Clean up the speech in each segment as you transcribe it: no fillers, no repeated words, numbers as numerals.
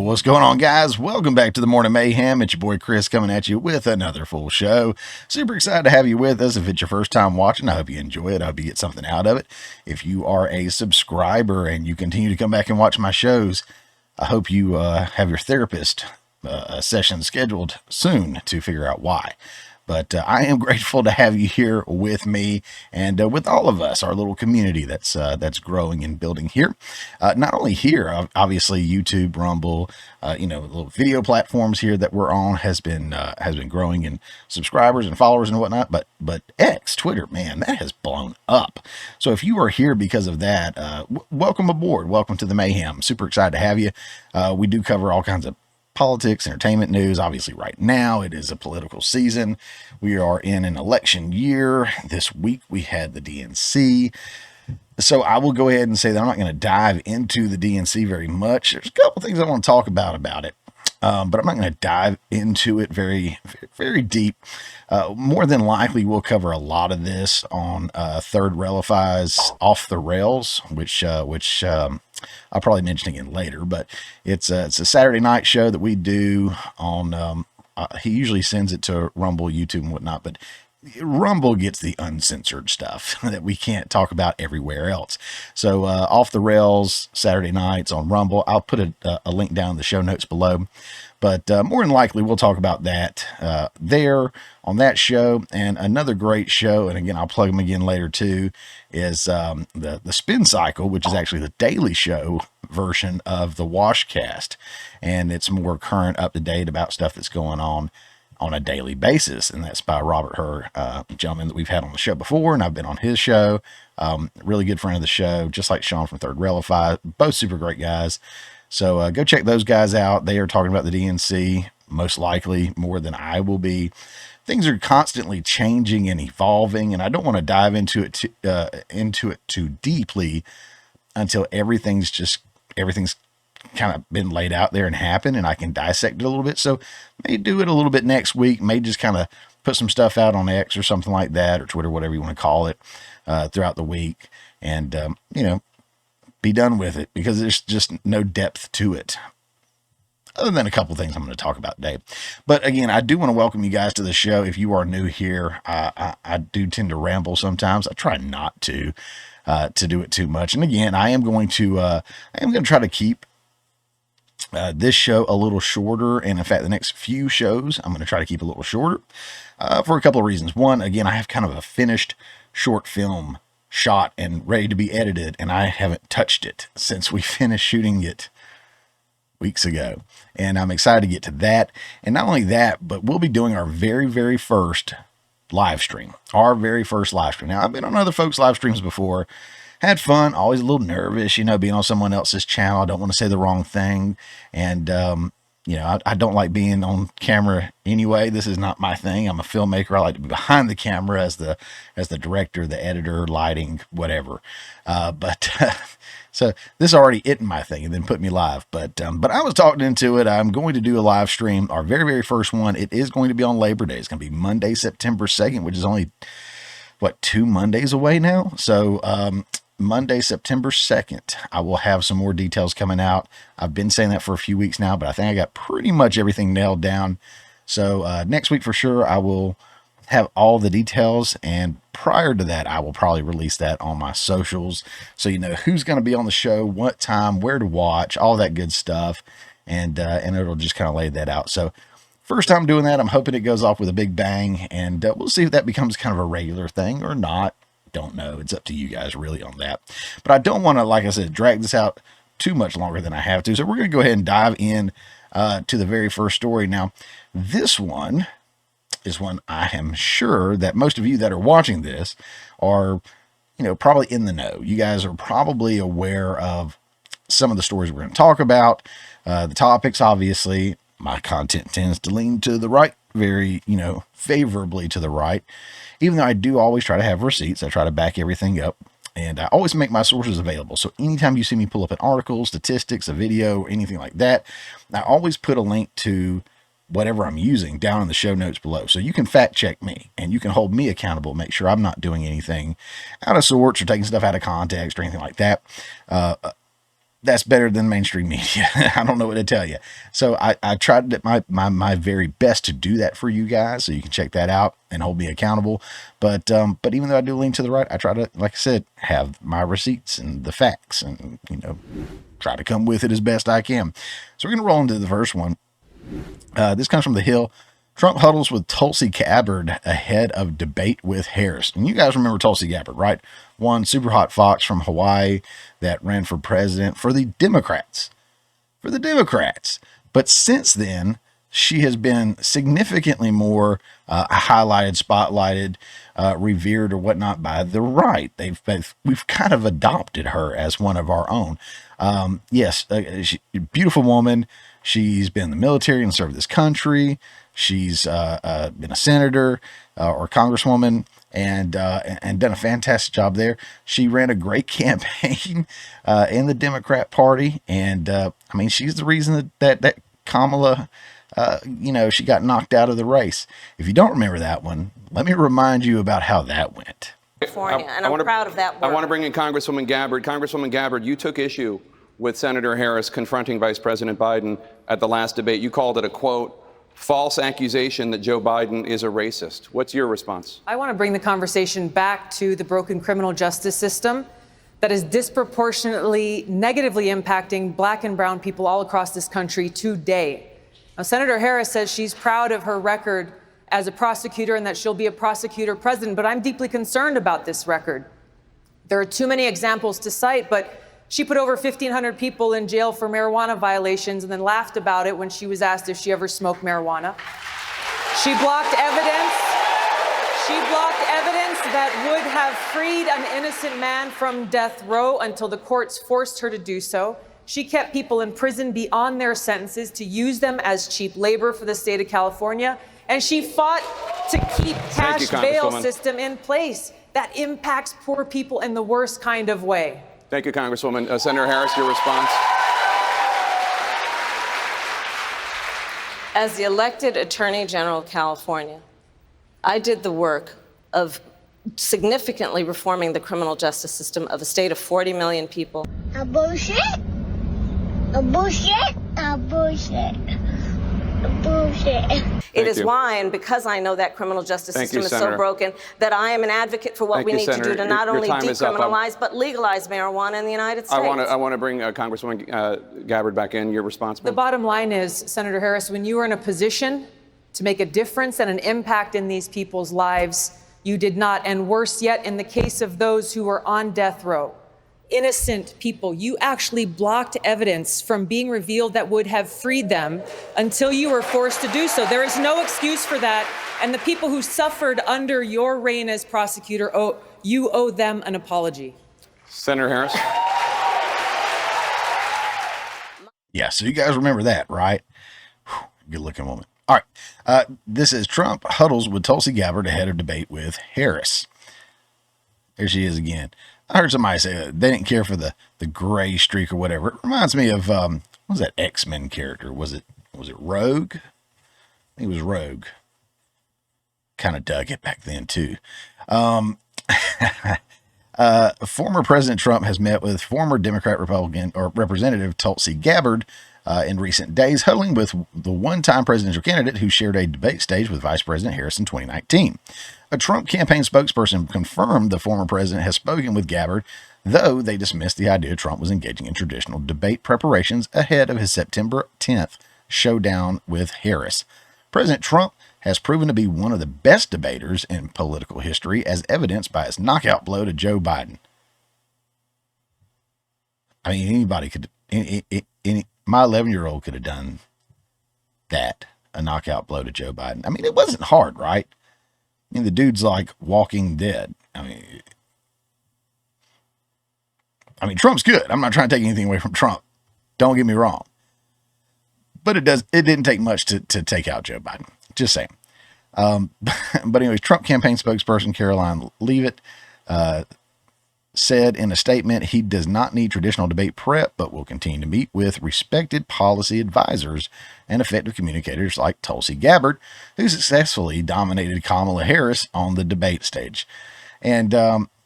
What's going on, guys? Welcome back to the Morning Mayhem. It's your boy Chris coming at you with another full show. Super excited to have you with us. If it's your first time watching, I hope you enjoy it. I hope you get something out of it. If you are a subscriber and you continue to come back and watch my shows, I hope you have your therapist session scheduled soon to figure out why. But I am grateful to have you here with me and with all of us, our little community that's growing and building here. Not only here, obviously YouTube, Rumble, little video platforms here that we're on has been growing in subscribers and followers and whatnot. But X, Twitter, man, that has blown up. So if you are here because of that, welcome aboard. Welcome to the Mayhem. Super excited to have you. We do cover all kinds of politics, entertainment news. Obviously right now it is a political season. We are in an election year. This week we had the DNC. So I will go ahead and say that I'm not going to dive into the DNC very much. There's a couple things I want to talk about it. But I'm not going to dive into it very, very deep. More than likely, we'll cover a lot of this on Third Railify's Off the Rails, which I'll probably mention again later. But it's a Saturday night show that we do on. He usually sends it to Rumble, YouTube, and whatnot, but Rumble gets the uncensored stuff that we can't talk about everywhere else. So Off the Rails Saturday nights on Rumble. I'll put a link down in the show notes below. But more than likely, we'll talk about that there on that show. And another great show, and again, I'll plug them again later too, is the Spin Cycle, which is actually the daily show version of the Washcast. And it's more current, up to date about stuff that's going on a daily basis. And that's by Robert Herr, gentleman that we've had on the show before, and I've been on his show. Really good friend of the show, just like Sean from Third Railify, both super great guys. So go check those guys out. They are talking about the DNC, most likely more than I will be. Things are constantly changing and evolving, and I don't want to dive into it too deeply until everything's kind of been laid out there and happened, and I can dissect it a little bit. So may do it a little bit next week, may just kind of put some stuff out on X or something like that, or Twitter, whatever you want to call it, throughout the week, and be done with it, because there's just no depth to it other than a couple things I'm going to talk about today. But again, I do want to welcome you guys to the show. If you are new here, I do tend to ramble sometimes. I try not to do it too much. And again, I am going to try to keep this show a little shorter. And in fact, the next few shows, I'm going to try to keep a little shorter for a couple of reasons. One, again, I have kind of a finished short film shot and ready to be edited, and I haven't touched it since we finished shooting it weeks ago. And I'm excited to get to that. And not only that, but we'll be doing our very, very first live stream. Now, I've been on other folks' live streams before, had fun, always a little nervous, being on someone else's channel. I don't want to say the wrong thing. And, I don't like being on camera anyway. This is not my thing. I'm a filmmaker. I like to be behind the camera as the director, the editor, lighting, whatever. So this already isn't my thing, and then put me live. But I was talking into it. I'm going to do a live stream, our very, very first one. It is going to be on Labor Day. It's going to be Monday, September 2nd, which is only, 2 Mondays away now? So, Monday, September 2nd, I will have some more details coming out. I've been saying that for a few weeks now, but I think I got pretty much everything nailed down. So next week for sure, I will have all the details. And prior to that, I will probably release that on my socials, so you know who's going to be on the show, what time, where to watch, all that good stuff. And it'll just kind of lay that out. So first time doing that, I'm hoping it goes off with a big bang, and we'll see if that becomes kind of a regular thing or not. Don't know. It's up to you guys really on that. But I don't want to, like I said, drag this out too much longer than I have to. So we're going to go ahead and dive in to the very first story. Now, this one is one I am sure that most of you that are watching this are, probably in the know. You guys are probably aware of some of the stories we're going to talk about. The topics, obviously, my content tends to lean to the right, very, favorably to the right. Even though I do always try to have receipts, I try to back everything up, and I always make my sources available. So anytime you see me pull up an article, statistics, a video, or anything like that, I always put a link to whatever I'm using down in the show notes below. So you can fact check me, and you can hold me accountable, make sure I'm not doing anything out of sorts or taking stuff out of context or anything like that. that's better than mainstream media. I don't know what to tell you. So I tried my very best to do that for you guys, so you can check that out and hold me accountable. But even though I do lean to the right, I try to, like I said, have my receipts and the facts, and try to come with it as best I can. So we're gonna roll into the first one. This comes from The Hill. Trump huddles with Tulsi Gabbard ahead of debate with Harris. And you guys remember Tulsi Gabbard, right? One super hot fox from Hawaii that ran for president for the Democrats. But since then, she has been significantly more highlighted, spotlighted, revered, or whatnot by the right. We've kind of adopted her as one of our own. Yes, beautiful woman. She's been in the military and served this country. She's been a senator or congresswoman and done a fantastic job there. She ran a great campaign in the Democrat Party, and she's the reason that Kamala, she got knocked out of the race. If you don't remember that one, let me remind you about how that went. I'm proud of that work. I want to bring in Congresswoman Gabbard. Congresswoman Gabbard, you took issue with Senator Harris confronting Vice President Biden at the last debate. You called it a, quote, false accusation that Joe Biden is a racist. What's your response? I want to bring the conversation back to the broken criminal justice system that is disproportionately negatively impacting Black and brown people all across this country today. Now, Senator Harris says she's proud of her record as a prosecutor and that she'll be a prosecutor president, but I'm deeply concerned about this record. There are too many examples to cite, but she put over 1,500 people in jail for marijuana violations and then laughed about it when she was asked if she ever smoked marijuana. She blocked evidence. That would have freed an innocent man from death row until the courts forced her to do so. She kept people in prison beyond their sentences to use them as cheap labor for the state of California. And she fought to keep cash bail system in place that impacts poor people in the worst kind of way. Thank you, Congresswoman. Senator Harris, your response. As the elected Attorney General of California, I did the work of significantly reforming the criminal justice system of a state of 40 million people. A bullshit. A bullshit. A bullshit. A bullshit. It is why, and because I know that criminal justice system is so broken, that I am an advocate for what we need to do to not only decriminalize, but legalize marijuana in the United States. I want to bring Congresswoman Gabbard back in. Your response, The bottom line is, Senator Harris, when you are in a position to make a difference and an impact in these people's lives, you did not. And worse yet, in the case of those who were on death row, innocent people, you actually blocked evidence from being revealed that would have freed them until you were forced to do so. There is no excuse for that. And the people who suffered under your reign as prosecutor, you owe them an apology. Senator Harris. Yeah, so you guys remember that, right? Good looking woman. All right. This is Trump huddles with Tulsi Gabbard ahead of debate with Harris. There she is again. I heard somebody say that they didn't care for the gray streak or whatever. It reminds me of what was that X-Men character? Was it Rogue? I think it was Rogue. Kind of dug it back then too. Former President Trump has met with former Democrat Republican or Representative Tulsi Gabbard in recent days, huddling with the one-time presidential candidate who shared a debate stage with Vice President Harris in 2019. A Trump campaign spokesperson confirmed the former president has spoken with Gabbard, though they dismissed the idea Trump was engaging in traditional debate preparations ahead of his September 10th showdown with Harris. President Trump has proven to be one of the best debaters in political history, as evidenced by his knockout blow to Joe Biden. I mean, anybody could, my 11-year-old could have done that, a knockout blow to Joe Biden. I mean, it wasn't hard, right? I mean, the dude's like Walking Dead. I mean, Trump's good. I'm not trying to take anything away from Trump. Don't get me wrong. But it didn't take much to take out Joe Biden. Just saying. But anyways, Trump campaign spokesperson Caroline Leavitt said in a statement he does not need traditional debate prep, but will continue to meet with respected policy advisors and effective communicators like Tulsi Gabbard, who successfully dominated Kamala Harris on the debate stage. And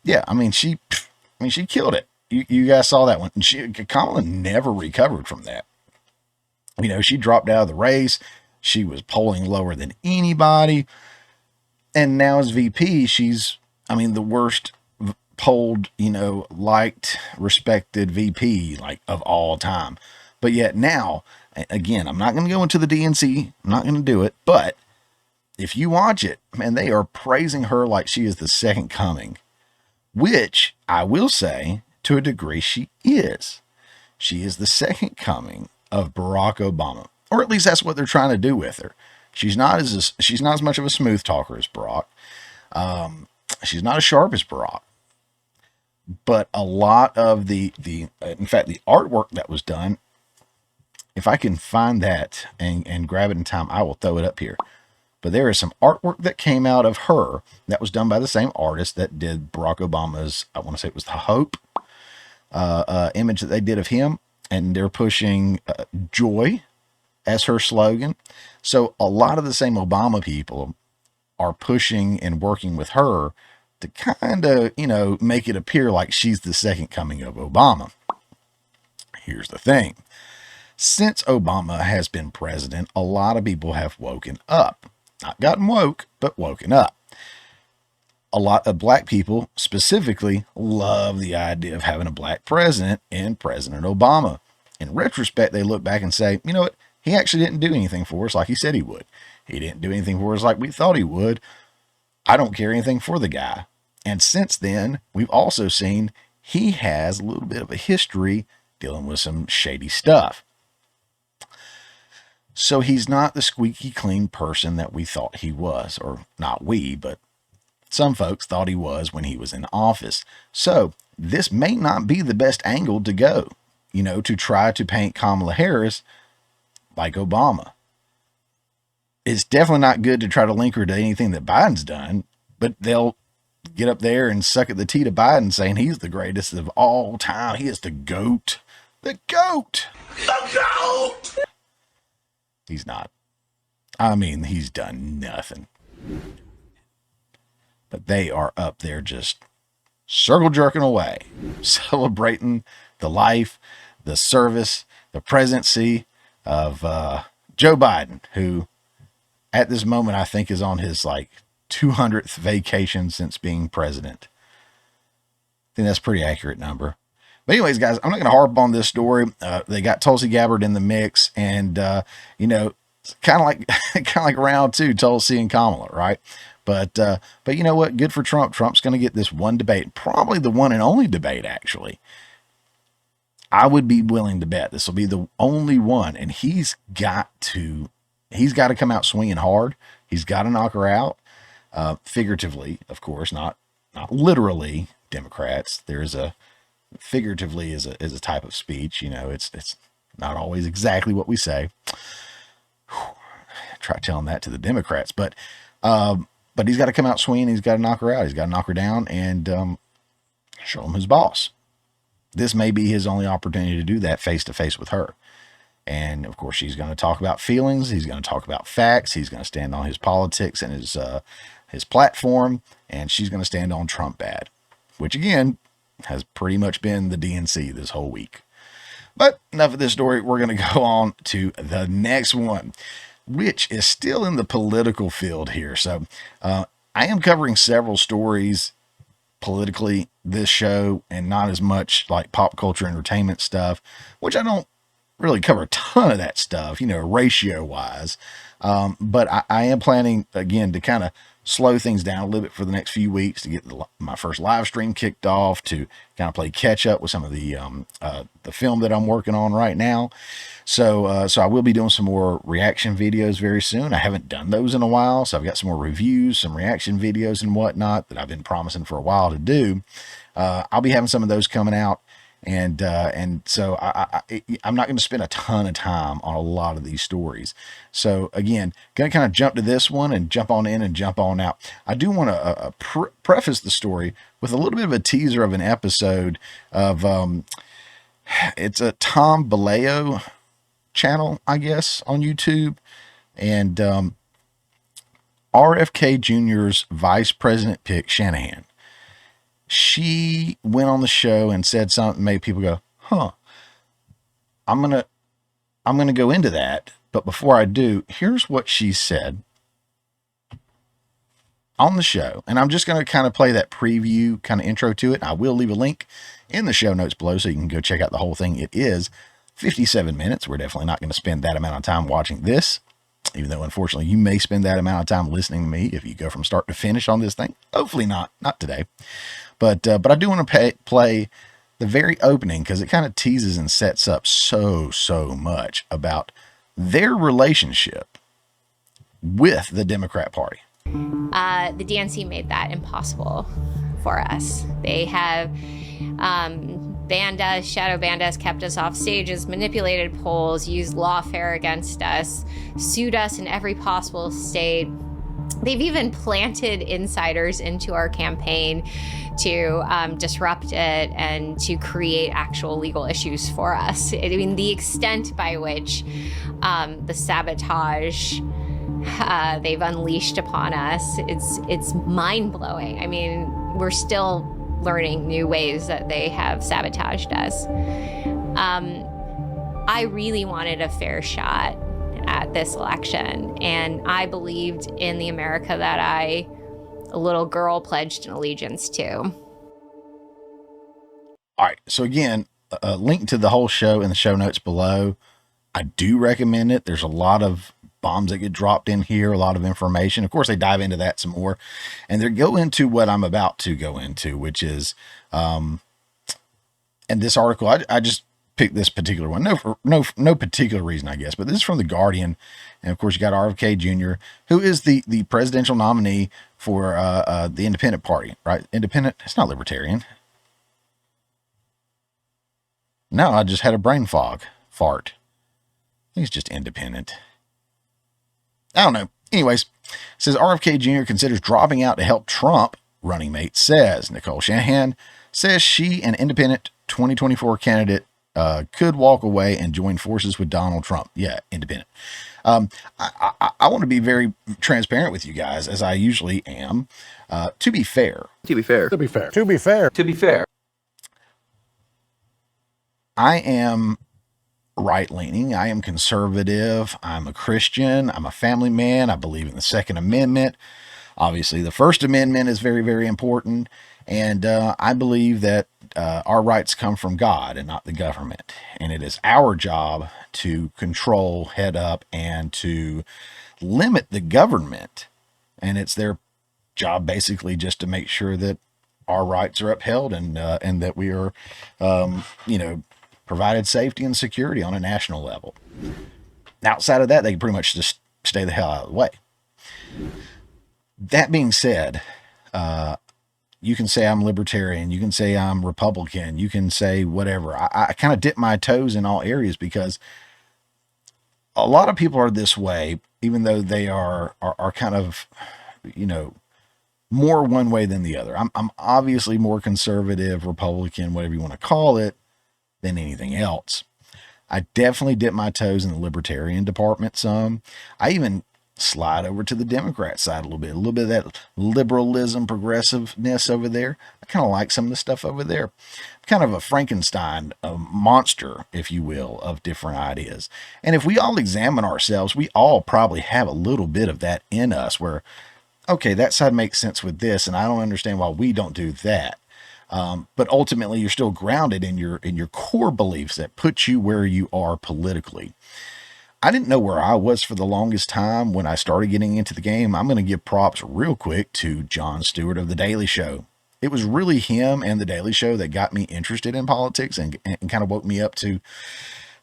yeah, she killed it. You guys saw that one. And Kamala never recovered from that. You know, she dropped out of the race. She was polling lower than anybody. And now as VP, she's, I mean, the worst polled, you know, liked, respected VP like of all time. But yet now, again, I'm not going to go into the DNC. I'm not going to do it. But if you watch it, man, they are praising her like she is the second coming, which I will say to a degree she is. She is the second coming of Barack Obama, or at least that's what they're trying to do with her. She's not as much of a smooth talker as Barack. She's not as sharp as Barack. But a lot of in fact, the artwork that was done, if I can find that and grab it in time, I will throw it up here. But there is some artwork that came out of her that was done by the same artist that did Barack Obama's, I want to say it was the Hope image that they did of him. And they're pushing joy as her slogan. So a lot of the same Obama people are pushing and working with her to kind of, you know, make it appear like she's the second coming of Obama. Here's the thing. Since Obama has been president, a lot of people have woken up. Not gotten woke, but woken up. A lot of black people specifically love the idea of having a black president in President Obama. In retrospect, they look back and say, you know what? He actually didn't do anything for us like he said he would. He didn't do anything for us like we thought he would. I don't care anything for the guy. And since then, we've also seen he has a little bit of a history dealing with some shady stuff. So he's not the squeaky clean person that we thought he was, or not we, but some folks thought he was when he was in office. So this may not be the best angle to go, you know, to try to paint Kamala Harris like Obama. It's definitely not good to try to link her to anything that Biden's done, but they'll get up there and suck at the teat of Biden saying he's the greatest of all time. He is the GOAT. The GOAT. The GOAT. He's not. I mean, he's done nothing. But they are up there just circle jerking away, celebrating the life, the service, the presidency of Joe Biden, who at this moment I think is on his like 200th vacation since being president. I think that's a pretty accurate number. But anyways, guys, I'm not going to harp on this story. They got Tulsi Gabbard in the mix, and you know, kind of like round two, Tulsi and Kamala, right? But you know what? Good for Trump. Trump's going to get this one debate, probably the one and only debate, actually. I would be willing to bet this will be the only one, and he's got to come out swinging hard. He's got to knock her out, figuratively, of course, not literally. Democrats, there's a figuratively is a type of speech. You know, it's not always exactly what we say. Try telling that to the Democrats, but he's got to come out swinging. He's got to knock her out. He's got to knock her down and show him his boss. This may be his only opportunity to do that face to face with her. And of course, she's going to talk about feelings. He's going to talk about facts. He's going to stand on his politics and his platform, and she's going to stand on Trump bad, which again has pretty much been the DNC this whole week. But enough of this story. We're going to go on to the next one, which is still in the political field here. So I am covering several stories politically this show and not as much like pop culture entertainment stuff, which I don't really cover a ton of that stuff, you know, ratio wise. But I am planning again to kind of slow things down a little bit for the next few weeks to get my first live stream kicked off, to kind of play catch up with some of the film that I'm working on right now. So I will be doing some more reaction videos very soon. I haven't done those in a while, so I've got some more reviews, some reaction videos and whatnot that I've been promising for a while to do. I'll be having some of those coming out. And so I'm not going to spend a ton of time on a lot of these stories. So again, going to kind of jump to this one and jump on in and jump on out. I do want to preface the story with a little bit of a teaser of an episode of, it's a Tom Baleo channel, I guess, on YouTube. And RFK Jr.'s vice president pick, Shanahan. she went on the show and said something made people go, huh, I'm going to go into that. But before I do, here's what she said on the show. And I'm just going to kind of play that preview kind of intro to it. I will leave a link in the show notes below so you can go check out the whole thing. It is 57 minutes. We're definitely not going to spend that amount of time watching this, even though unfortunately you may spend that amount of time listening to me if you go from start to finish on this thing. Hopefully not today. But I do want to play the very opening because it kind of teases and sets up so much about their relationship with the Democrat Party. The DNC made that impossible for us. They have banned us, shadow banned us, kept us off stages, manipulated polls, used lawfare against us, sued us in every possible state. They've even planted insiders into our campaign to disrupt it and to create actual legal issues for us. I mean, the extent by which the sabotage they've unleashed upon us, it's mind-blowing. I mean, we're still learning new ways that they have sabotaged us. I really wanted a fair shot at this election, and I believed in the America that a little girl pledged an allegiance to. All right, so again, a link to the whole show in the show notes below. I do recommend it. There's a lot of bombs that get dropped in here, a lot of information. Of course, they dive into that some more, and they go into what I'm about to go into, which is, and this article, I just picked this particular one. No particular reason, I guess, but this is from The Guardian. And of course, you got RFK Jr., who is the presidential nominee for the Independent Party, right? Independent, it's not libertarian. No, I just had a brain fart. He's just independent. I don't know. Anyways, it says RFK Jr. considers dropping out to help Trump, running mate says. Nicole Shanahan says she, an independent 2024 candidate, could walk away and join forces with Donald Trump. Yeah, independent. I want to be very transparent with you guys, as I usually am. To be fair, I am right-leaning. I am conservative. I'm a Christian. I'm a family man. I believe in the Second Amendment. Obviously, the First Amendment is very, very important. And I believe that our rights come from God and not the government. And it is our job to control, head up, and to limit the government. And it's their job basically just to make sure that our rights are upheld and that we are, provided safety and security on a national level. Outside of that, they can pretty much just stay the hell out of the way. That being said, you can say I'm libertarian, you can say I'm Republican, you can say whatever. I kind of dip my toes in all areas because a lot of people are this way, even though they are kind of, more one way than the other. I'm obviously more conservative, Republican, whatever you want to call it, than anything else. I definitely dip my toes in the libertarian department some. I even slide over to the Democrat side a little bit of that liberalism, progressiveness over there. I kind of like some of the stuff over there. Kind of a Frankenstein, a monster, if you will, of different ideas. And if we all examine ourselves, we all probably have a little bit of that in us where, okay, that side makes sense with this, and I don't understand why we don't do that. But ultimately, you're still grounded in your core beliefs that put you where you are politically. I didn't know where I was for the longest time when I started getting into the game. I'm going to give props real quick to Jon Stewart of The Daily Show. It was really him and The Daily Show that got me interested in politics and kind of woke me up to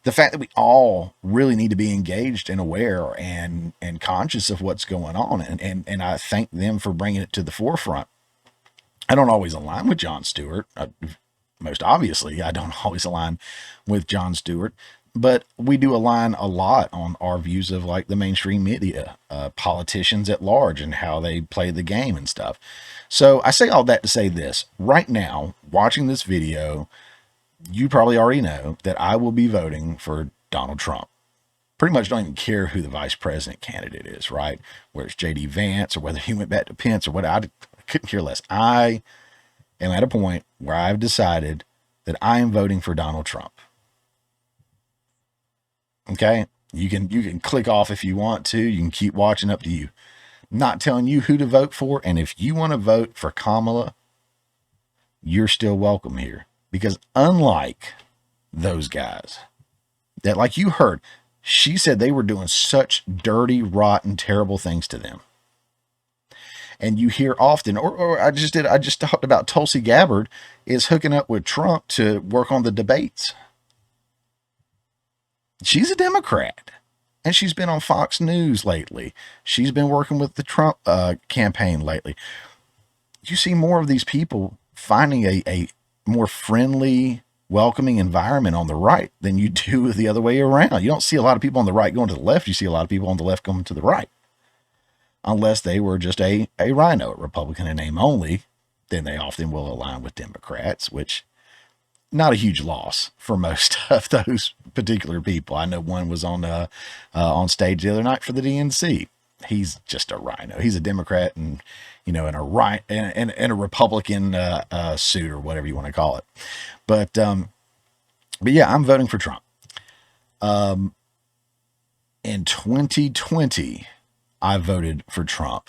the fact that we all really need to be engaged and aware and conscious of what's going on. And I thank them for bringing it to the forefront. I don't always align with Jon Stewart. Most obviously, I don't always align with Jon Stewart, but we do align a lot on our views of like the mainstream media, politicians at large and how they play the game and stuff. So I say all that to say this. Right now, watching this video, you probably already know that I will be voting for Donald Trump. Pretty much don't even care who the vice president candidate is, right? Whether it's J.D. Vance or whether he went back to Pence or what, I couldn't care less. I am at a point where I've decided that I am voting for Donald Trump. Okay? You can click off if you want to. You can keep watching, up to you. Not telling you who to vote for. And if you want to vote for Kamala, you're still welcome here. Because unlike those guys that, like you heard, she said they were doing such dirty, rotten, terrible things to them. And you hear often, or I just talked about Tulsi Gabbard is hooking up with Trump to work on the debates. She's a Democrat, and she's been on Fox News lately. She's been working with the Trump campaign lately. You see more of these people finding a more friendly, welcoming environment on the right than you do the other way around. You don't see a lot of people on the right going to the left. You see a lot of people on the left going to the right. Unless they were just a rhino, a Republican in name only, then they often will align with Democrats, which not a huge loss for most of those particular people. I know one was on stage the other night for the DNC. He's just a rhino. He's a Democrat and, in a Republican suit or whatever you want to call it. But yeah, I'm voting for Trump. In 2020, I voted for Trump.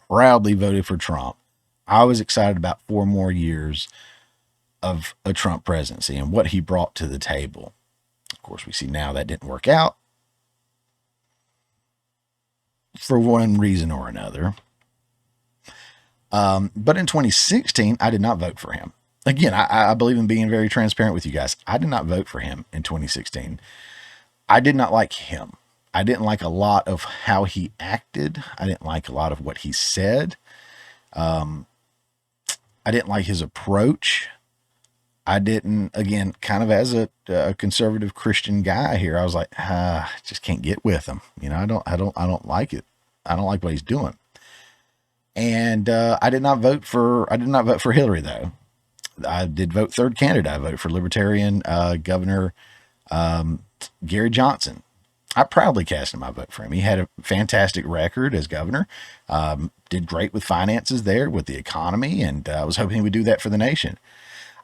Proudly voted for Trump. I was excited about 4 more years of a Trump presidency and what he brought to the table. Of course, we see now that didn't work out for one reason or another. But in 2016, I did not vote for him. Again, I believe in being very transparent with you guys. I did not vote for him in 2016. I did not like him. I didn't like a lot of how he acted. I didn't like a lot of what he said. I didn't like his approach. I didn't, again, kind of as a conservative Christian guy here, I was like, just can't get with him. I don't like it. I don't like what he's doing. And I did not vote for Hillary, though. I did vote third candidate. I voted for Libertarian Governor Gary Johnson. I proudly casted my vote for him. He had a fantastic record as governor, did great with finances there, with the economy, and I was hoping he would do that for the nation.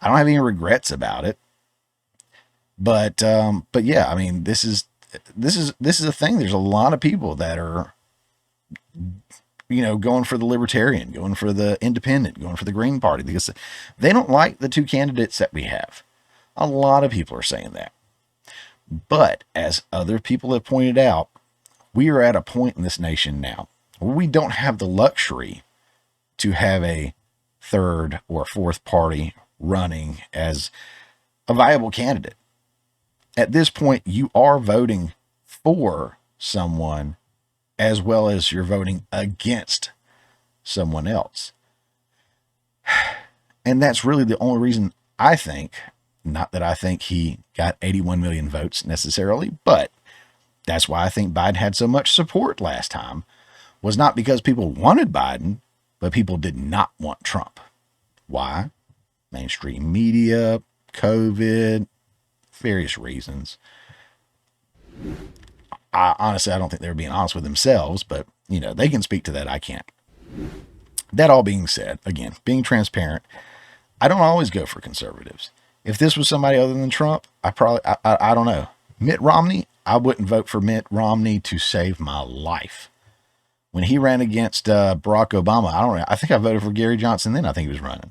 I don't have any regrets about it, but yeah, I mean, this is a thing. There's a lot of people that are, going for the Libertarian, going for the Independent, going for the Green Party, because they don't like the 2 candidates that we have. A lot of people are saying that. But as other people have pointed out, we are at a point in this nation now where we don't have the luxury to have a third or fourth party running as a viable candidate. At this point, you are voting for someone as well as you're voting against someone else. And that's really the only reason I think, not that I think he got 81 million votes necessarily, but that's why I think Biden had so much support last time, was not because people wanted Biden, but people did not want Trump. Why? Mainstream media, COVID, various reasons. Honestly, I don't think they were being honest with themselves, but they can speak to that. I can't. That all being said, again, being transparent, I don't always go for conservatives. If this was somebody other than Trump, I don't know. Mitt Romney, I wouldn't vote for Mitt Romney to save my life. When he ran against Barack Obama, I think I voted for Gary Johnson then. I think he was running.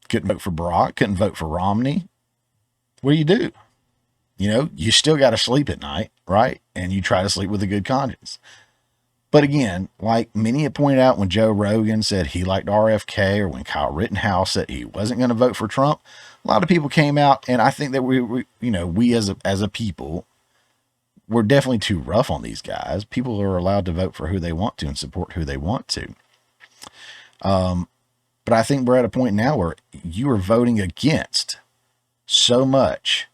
Couldn't vote for Barack, couldn't vote for Romney. What do? You still got to sleep at night, right? And you try to sleep with a good conscience. But again, like many had pointed out when Joe Rogan said he liked RFK, or when Kyle Rittenhouse said he wasn't going to vote for Trump, a lot of people came out, and I think that we as a people, we're definitely too rough on these guys. People are allowed to vote for who they want to and support who they want to. But I think we're at a point now where you are voting against so much,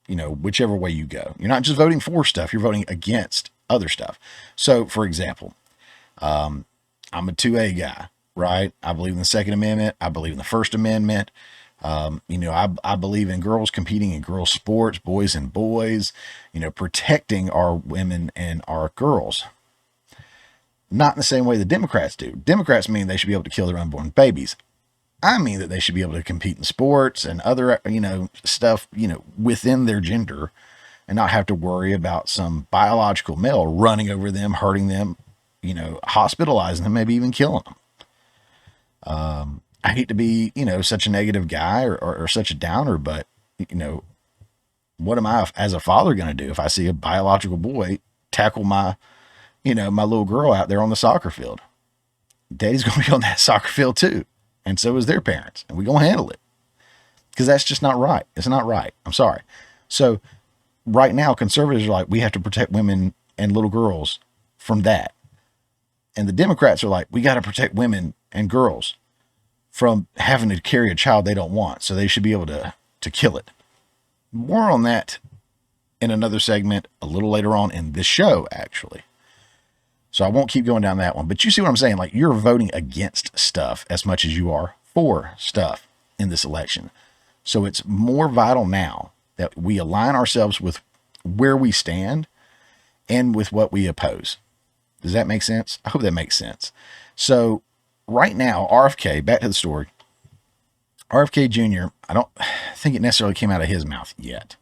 whichever way you go. You're not just voting for stuff, you're voting against other stuff. So, for example, I'm a 2A guy, right? I believe in the Second Amendment. I believe in the First Amendment. I believe in girls competing in girls' sports, boys and boys, protecting our women and our girls. Not in the same way the Democrats do. Democrats mean they should be able to kill their unborn babies. I mean that they should be able to compete in sports and other, stuff, within their gender, and not have to worry about some biological male running over them, hurting them, hospitalizing them, maybe even killing them. I hate to be, such a negative guy or such a downer, but, what am I as a father going to do if I see a biological boy tackle my little girl out there on the soccer field? Daddy's going to be on that soccer field too. And so is their parents. And we're going to handle it. Because that's just not right. It's not right. I'm sorry. So right now, conservatives are like, we have to protect women and little girls from that. And the Democrats are like, we got to protect women and girls from having to carry a child they don't want. So they should be able to kill it. More on that in another segment a little later on in this show, actually. So I won't keep going down that one. But you see what I'm saying? Like, you're voting against stuff as much as you are for stuff in this election. So it's more vital now that we align ourselves with where we stand and with what we oppose. Does that make sense? I hope that makes sense. So right now, RFK, back to the story. RFK Jr., I don't think it necessarily came out of his mouth yet.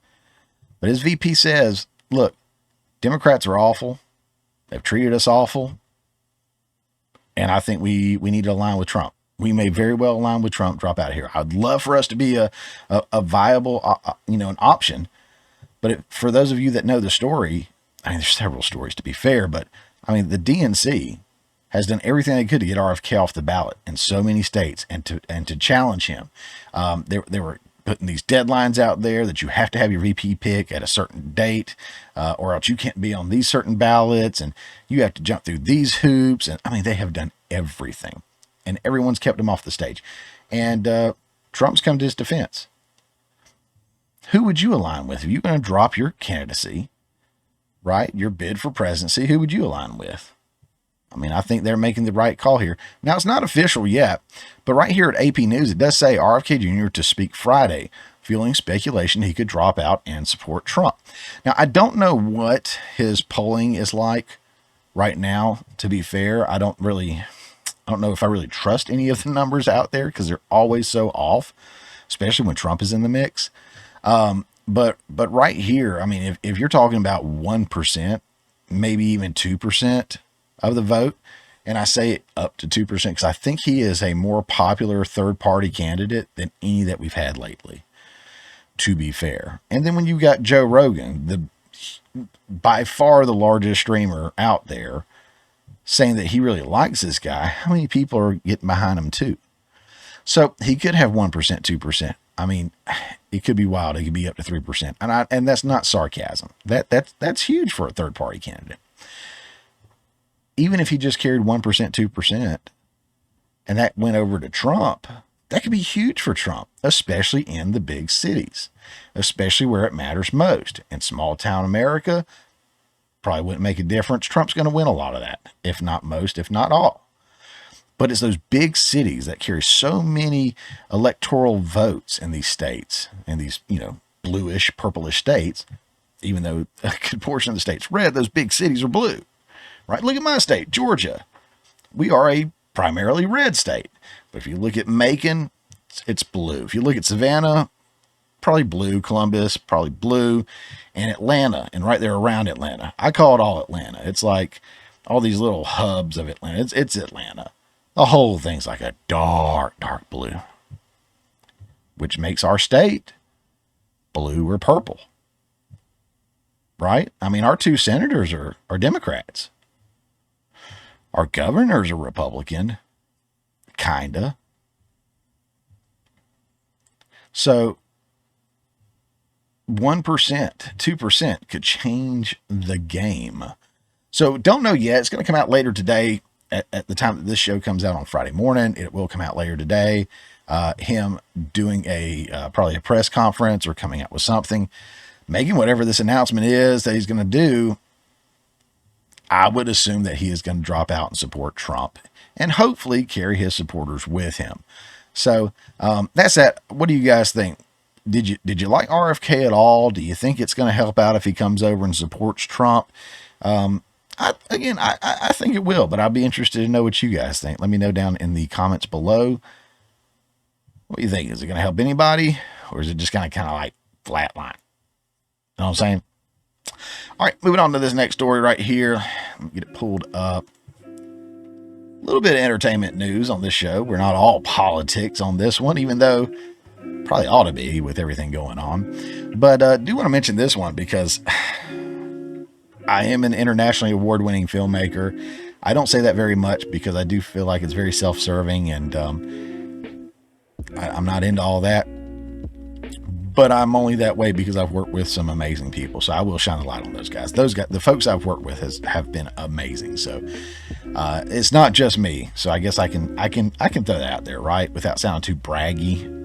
But his VP says, look, Democrats are awful. They've treated us awful. And I think we need to align with Trump. We may very well align with Trump, drop out of here. I'd love for us to be a viable, an option. But for those of you that know the story, I mean, there's several stories to be fair, but I mean, the DNC has done everything they could to get RFK off the ballot in so many states and to challenge him. They were putting these deadlines out there that you have to have your VP pick at a certain date, or else you can't be on these certain ballots, and you have to jump through these hoops. And I mean, they have done everything, and everyone's kept him off the stage. And Trump's come to his defense. Who would you align with? If you're going to drop your candidacy, right, your bid for presidency, who would you align with? I mean, I think they're making the right call here. Now, it's not official yet, but right here at AP News, it does say RFK Jr. to speak Friday, fueling speculation he could drop out and support Trump. Now, I don't know what his polling is like right now, to be fair. I don't know if I really trust any of the numbers out there because they're always so off, especially when Trump is in the mix. But right here, I mean, if you're talking about 1%, maybe even 2%, of the vote, and I say it up to 2% because I think he is a more popular third-party candidate than any that we've had lately, to be fair. And then when you got Joe Rogan, by far the largest streamer out there, saying that he really likes this guy, how many people are getting behind him too? So he could have 1%, 2%. I mean, it could be wild. It could be up to 3%. And that's not sarcasm. That's huge for a third-party candidate. Even if he just carried 1%, 2%, and that went over to Trump, that could be huge for Trump, especially in the big cities, especially where it matters most. In small town America, probably wouldn't make a difference. Trump's going to win a lot of that, if not most, if not all. But it's those big cities that carry so many electoral votes in these states, in these, bluish, purplish states, even though a good portion of the state's red, those big cities are blue. Right? Look at my state, Georgia. We are a primarily red state. But if you look at Macon, it's blue. If you look at Savannah, probably blue. Columbus, probably blue. And Atlanta, and right there around Atlanta. I call it all Atlanta. It's like all these little hubs of Atlanta. It's Atlanta. The whole thing's like a dark, dark blue, which makes our state blue or purple. Right? I mean, our two senators are Democrats. Our governor's a Republican, kinda. So 1%, 2% could change the game. So don't know yet. It's going to come out later today at the time that this show comes out on Friday morning. It will come out later today. Him doing probably a press conference or coming out with something, making whatever this announcement is that he's going to do. I would assume that he is going to drop out and support Trump and hopefully carry his supporters with him. So that's that. What do you guys think? Did you like RFK at all? Do you think it's going to help out if he comes over and supports Trump? I think it will, but I'd be interested to know what you guys think. Let me know down in the comments below. What do you think? Is it going to help anybody, or is it just going to kind of like flatline? You know what I'm saying? All right, moving on to this next story right here. Let me get it pulled up. A little bit of entertainment news on this show. We're not all politics on this one, even though probably ought to be with everything going on. But do want to mention this one because I am an internationally award-winning filmmaker. I don't say that very much because I do feel like it's very self-serving, and I'm not into all that. But I'm only that way because I've worked with some amazing people. So I will shine a light on those guys. Those guys, the folks I've worked with have been amazing. So it's not just me. So I guess I can throw that out there, right? Without sounding too braggy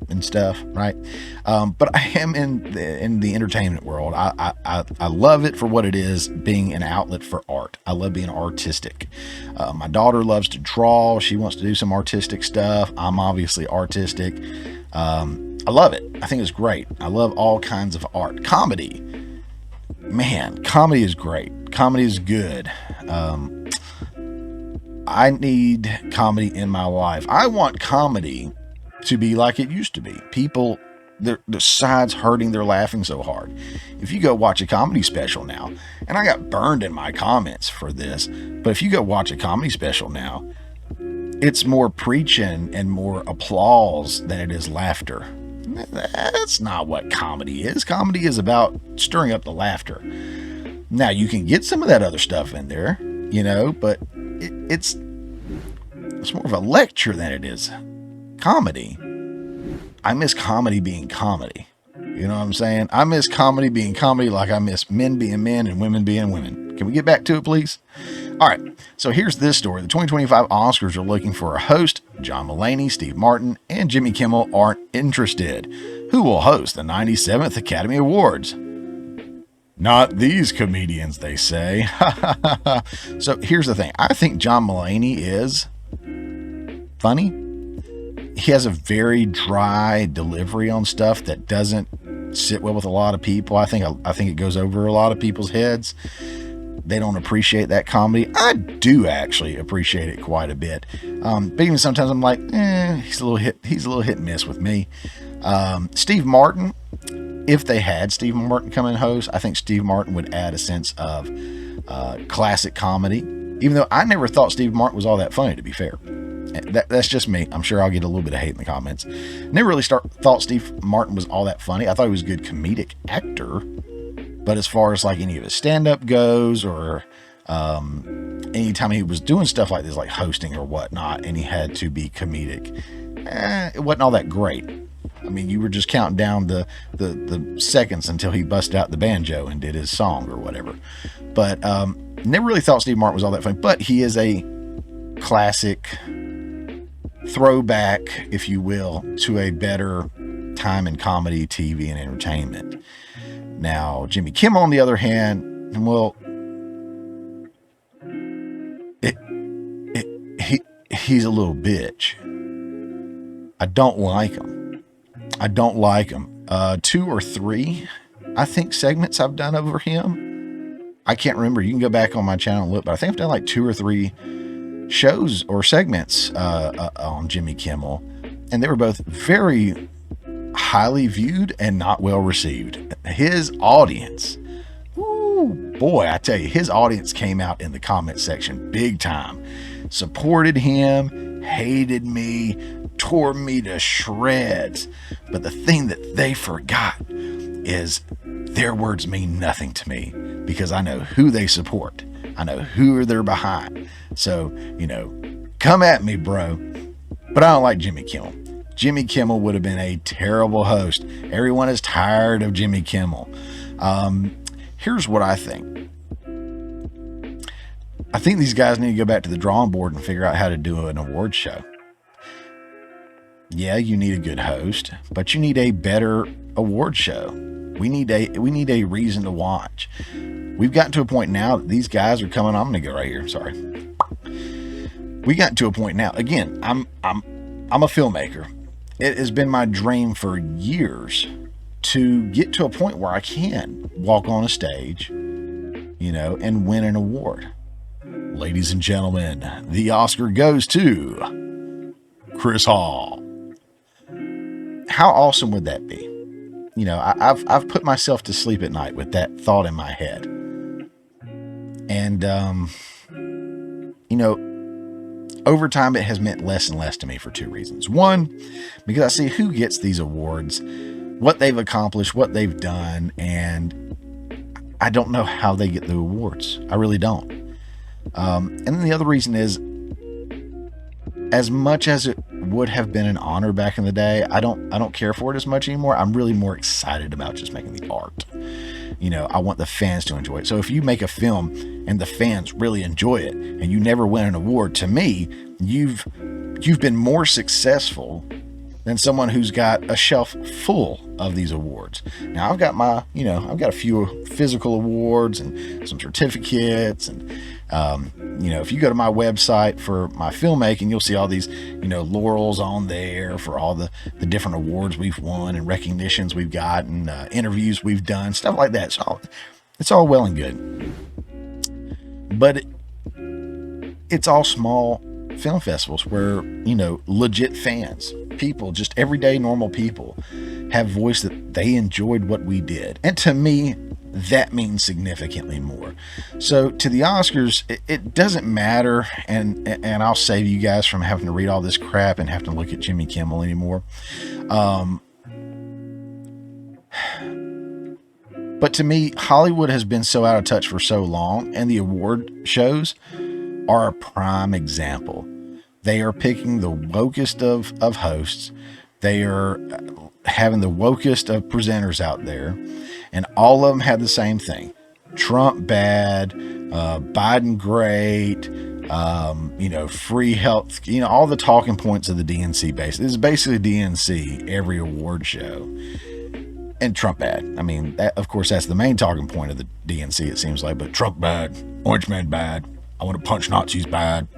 and stuff, right? But I am in the entertainment world. I love it for what it is, being an outlet for art. I love being artistic. My daughter loves to draw. She wants to do some artistic stuff. I'm obviously artistic. I love it. I think it's great. I love all kinds of art. Comedy. Man, comedy is great. Comedy is good. I need comedy in my life. I want comedy to be like it used to be. People, their sides hurting, they're laughing so hard. If you go watch a comedy special now, and I got burned in my comments for this, but if you go watch a comedy special now, it's more preaching and more applause than it is laughter. That's not what comedy is. Comedy is about stirring up the laughter. Now, you can get some of that other stuff in there, you know, but it's more of a lecture than it is comedy. I miss comedy being comedy. You know what I'm saying? I miss comedy being comedy like I miss men being men and women being women. Can we get back to it, please? All right, so here's this story. The 2025 Oscars are looking for a host. John Mulaney, Steve Martin, and Jimmy Kimmel aren't interested. Who will host the 97th Academy Awards? Not these comedians, they say. So here's the thing. I think John Mulaney is funny. He has a very dry delivery on stuff that doesn't sit well with a lot of people. I think it goes over a lot of people's heads. They don't appreciate that comedy. I do actually appreciate it quite a bit. But even sometimes I'm like, he's a little hit and miss with me. Steve Martin, if they had Steve Martin come and host, I think Steve Martin would add a sense of classic comedy. Even though I never thought Steve Martin was all that funny, to be fair. That's just me. I'm sure I'll get a little bit of hate in the comments. Never really thought Steve Martin was all that funny. I thought he was a good comedic actor. But as far as like any of his stand-up goes, or anytime he was doing stuff like this, like hosting or whatnot, and he had to be comedic, it wasn't all that great. I mean, you were just counting down the seconds until he busted out the banjo and did his song or whatever. But never really thought Steve Martin was all that funny. But he is a classic throwback, if you will, to a better time in comedy, TV, and entertainment. Now, Jimmy Kimmel, on the other hand, well, he's a little bitch. I don't like him. 2 or 3, I think, segments I've done over him. I can't remember. You can go back on my channel and look, but I think I've done like 2 or 3 shows or segments on Jimmy Kimmel, and they were both very highly viewed and not well received. His audience, boy, I tell you, his audience came out in the comment section big time, supported him, hated me, tore me to shreds. But the thing that they forgot is their words mean nothing to me, because I know who they support. I know who they're behind. So, you know, come at me, bro. But I don't like Jimmy Kimmel. Jimmy Kimmel would have been a terrible host. Everyone is tired of Jimmy Kimmel. Here's what I think. I think these guys need to go back to the drawing board and figure out how to do an award show. Yeah, you need a good host, but you need a better award show. We need a reason to watch. We've gotten to a point now that these guys are coming. I'm going to go right here. Sorry. We got to a point now. Again, I'm a filmmaker. It has been my dream for years to get to a point where I can walk on a stage, you know, and win an award. Ladies and gentlemen, the Oscar goes to Chris Hall. how awesome would that be? You know, I've put myself to sleep at night with that thought in my head. And, you know, over time, it has meant less and less to me for two reasons. One, because I see who gets these awards, what they've accomplished, what they've done, and I don't know how they get the awards. I really don't. And then the other reason is, as much as it would have been an honor back in the day, I don't care for it as much anymore. I'm really more excited about just making the art. You know, I want the fans to enjoy it. So if you make a film and the fans really enjoy it and you never win an award, to me, you've been more successful than someone who's got a shelf full of these awards. Now I've got I've got a few physical awards and some certificates, and if you go to my website for my filmmaking, you'll see all these, laurels on there for all the different awards we've won and recognitions we've gotten, interviews we've done, stuff like that. So it's all well and good, but it's all small film festivals where, legit fans, people, just everyday normal people, have voiced that they enjoyed what we did. And to me, that means significantly more. So to the Oscars, it doesn't matter. And I'll save you guys from having to read all this crap and have to look at Jimmy Kimmel anymore. But to me, Hollywood has been so out of touch for so long, and the award shows are a prime example. They are picking the wokest of hosts. They are having the wokest of presenters out there, and all of them had the same thing: Trump bad, Biden great, free health, all the talking points of the DNC base. This is basically DNC every award show. And Trump bad. I mean, of course, that's the main talking point of the DNC, it seems like, but Trump bad, Orange Man bad, I want to punch Nazis bad.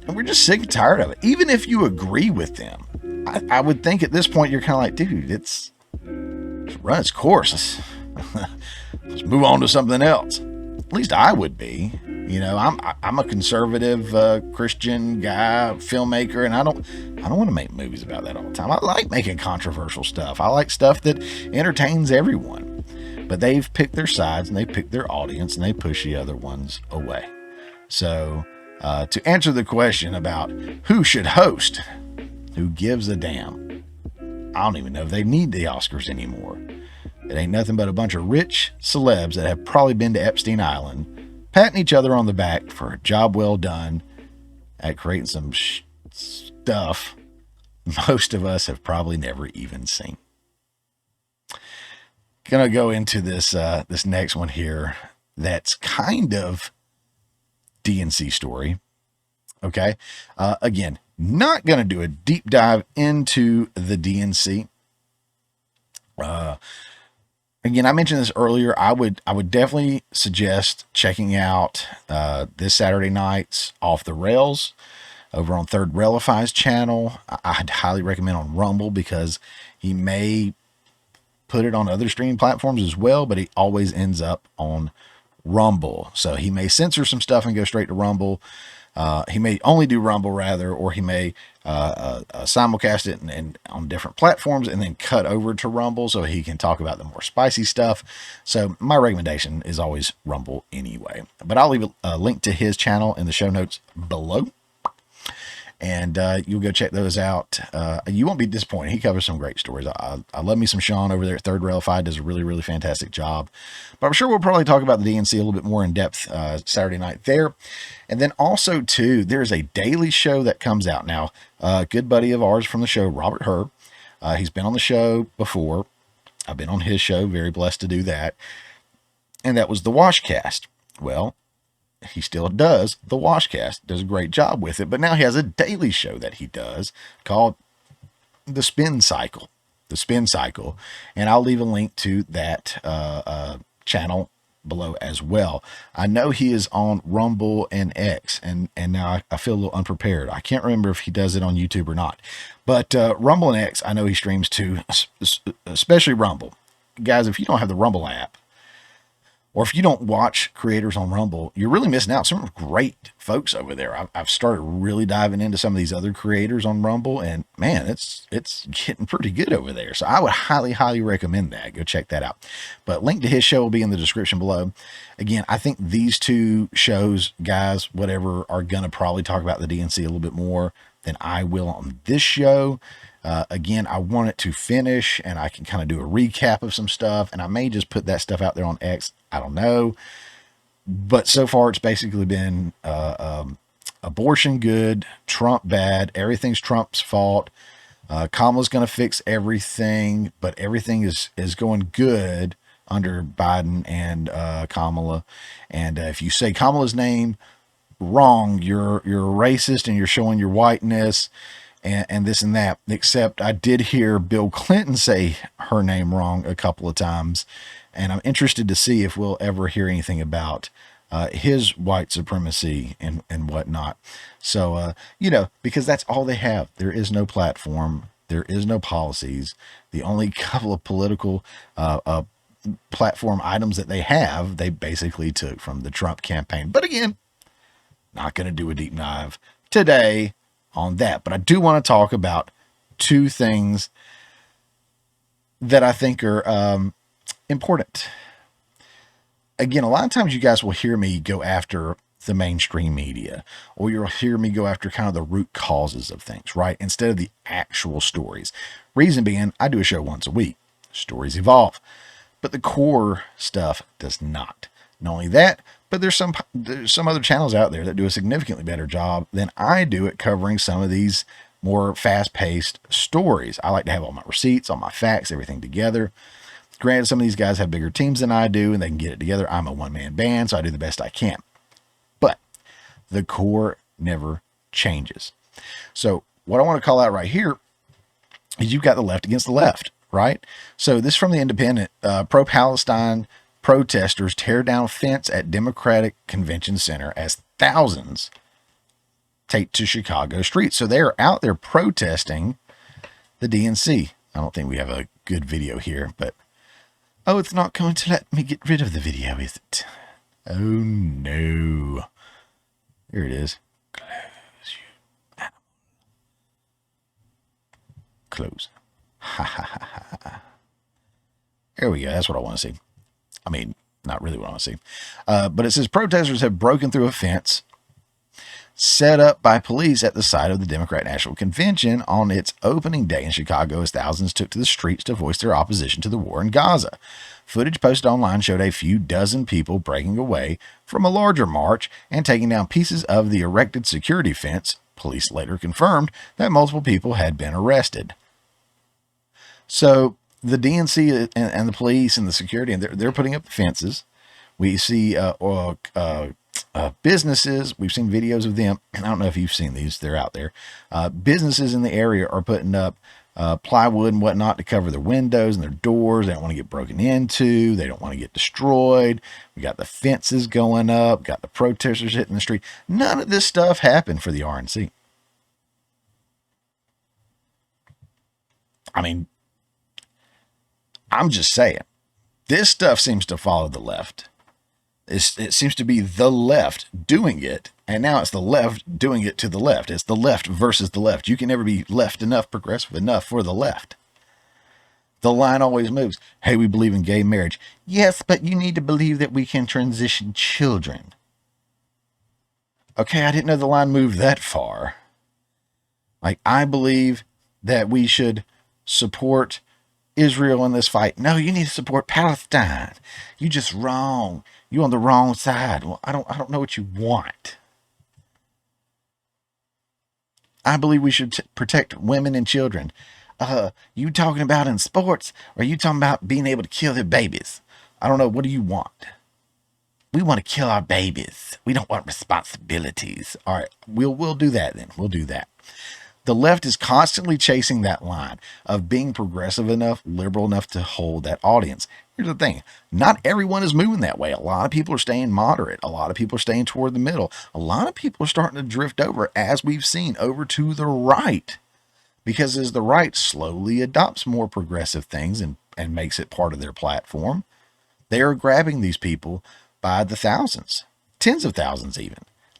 And we're just sick and tired of it. Even if you agree with them, I would think at this point you're kind of like, dude, it's run its course. Let's move on to something else. At least I would be. I'm a conservative Christian guy, filmmaker, and I don't want to make movies about that all the time. I like making controversial stuff. I like stuff that entertains everyone. But they've picked their sides, and they picked their audience, and they push the other ones away. So to answer the question about who should host, who gives a damn? I don't even know if they need the Oscars anymore. It ain't nothing but a bunch of rich celebs that have probably been to Epstein Island, patting each other on the back for a job well done at creating some stuff most of us have probably never even seen. Gonna go into this next one here that's kind of DNC story. Okay. Again, not gonna do a deep dive into the DNC. Again, I mentioned this earlier. I would definitely suggest checking out this Saturday night's Off the Rails over on Third Railify's channel. I'd highly recommend on Rumble, because he may put it on other streaming platforms as well, but he always ends up on Rumble. So he may censor some stuff and go straight to Rumble. He may only do Rumble rather, or he may simulcast it and on different platforms and then cut over to Rumble so he can talk about the more spicy stuff. So my recommendation is always Rumble anyway. But I'll leave a link to his channel in the show notes below, and you'll go check those out. You won't be disappointed. He covers some great stories. I love me some Sean over there at Third Railify. Does a really, really fantastic job. But I'm sure we'll probably talk about the DNC a little bit more in depth Saturday night there. And then also, too, there's a daily show that comes out now. A good buddy of ours from the show, Robert Herb. He's been on the show before. I've been on his show. Very blessed to do that. And that was the Washcast. Well, he still does the Washcast, does a great job with it, but now he has a daily show that he does called The Spin Cycle. And I'll leave a link to that channel below as well. I know he is on Rumble and X, and now I feel a little unprepared. I can't remember if he does it on YouTube or not, but Rumble and X, I know he streams to, especially Rumble. Guys, if you don't have the Rumble app, or if you don't watch creators on Rumble, you're really missing out. Some great folks over there. I've started really diving into some of these other creators on Rumble, and man, it's getting pretty good over there. So I would highly recommend that. Go check that out. But link to his show will be in the description below. Again, I think these two shows, guys, whatever, are going to probably talk about the DNC a little bit more than I will on this show. Again, I want it to finish and I can kind of do a recap of some stuff, and I may just put that stuff out there on X. I don't know. But so far it's basically been abortion good, Trump bad, everything's Trump's fault. Kamala's going to fix everything, but everything is going good under Biden and Kamala. And if you say Kamala's name wrong, you're a racist and you're showing your whiteness. And this and that, except I did hear Bill Clinton say her name wrong a couple of times. And I'm interested to see if we'll ever hear anything about his white supremacy and whatnot. So, because that's all they have. There is no platform. There is no policies. The only couple of political platform items that they have, they basically took from the Trump campaign. But again, not going to do a deep dive today on that, but I do want to talk about two things that I think are important. Again, a lot of times you guys will hear me go after the mainstream media, or you'll hear me go after kind of the root causes of things, right? Instead of the actual stories. Reason being, I do a show once a week. Stories evolve, but the core stuff does not. Not only that, but there's some other channels out there that do a significantly better job than I do at covering some of these more fast-paced stories. I like to have all my receipts, all my facts, everything together. Granted, some of these guys have bigger teams than I do, and they can get it together. I'm a one-man band, so I do the best I can. But the core never changes. So what I want to call out right here is you've got the left against the left, right? So this is from the Independent. Pro-Palestine protesters tear down fence at Democratic Convention Center as thousands take to Chicago streets. So they are out there protesting the DNC. I don't think we have a good video here, but oh, it's not going to let me get rid of the video, is it? Oh no. Here it is. Close, you animal. Close. Ha ha ha ha. There we go. That's what I want to see. I mean, not really what I want to see. But it says protesters have broken through a fence set up by police at the site of the Democrat National Convention on its opening day in Chicago as thousands took to the streets to voice their opposition to the war in Gaza. Footage posted online showed a few dozen people breaking away from a larger march and taking down pieces of the erected security fence. Police later confirmed that multiple people had been arrested. So the DNC and the police and the security, and they're putting up the fences. We see businesses. We've seen videos of them. I don't know if you've seen these. They're out there. Businesses in the area are putting up plywood and whatnot to cover their windows and their doors. They don't want to get broken into. They don't want to get destroyed. We got the fences going up. Got the protesters hitting the street. None of this stuff happened for the RNC. I mean, I'm just saying, this stuff seems to follow the left. It seems to be the left doing it, and now it's the left doing it to the left. It's the left versus the left. You can never be left enough, progressive enough for the left. The line always moves. Hey, we believe in gay marriage. Yes, but you need to believe that we can transition children. Okay, I didn't know the line moved that far. Like, I believe that we should support Israel in this fight. No, you need to support Palestine. You just wrong. You on the wrong side. Well, I don't know what you want. I believe we should protect women and children. You talking about in sports, or you talking about being able to kill their babies? I don't know. What do you want? We want to kill our babies. We don't want responsibilities. All right, we'll do that then. We'll do that. The left is constantly chasing that line of being progressive enough, liberal enough to hold that audience. Here's the thing. Not everyone is moving that way. A lot of people are staying moderate. A lot of people are staying toward the middle. A lot of people are starting to drift over, as we've seen, over to the right. Because as the right slowly adopts more progressive things and makes it part of their platform, They are grabbing these people by the thousands, tens of thousands even,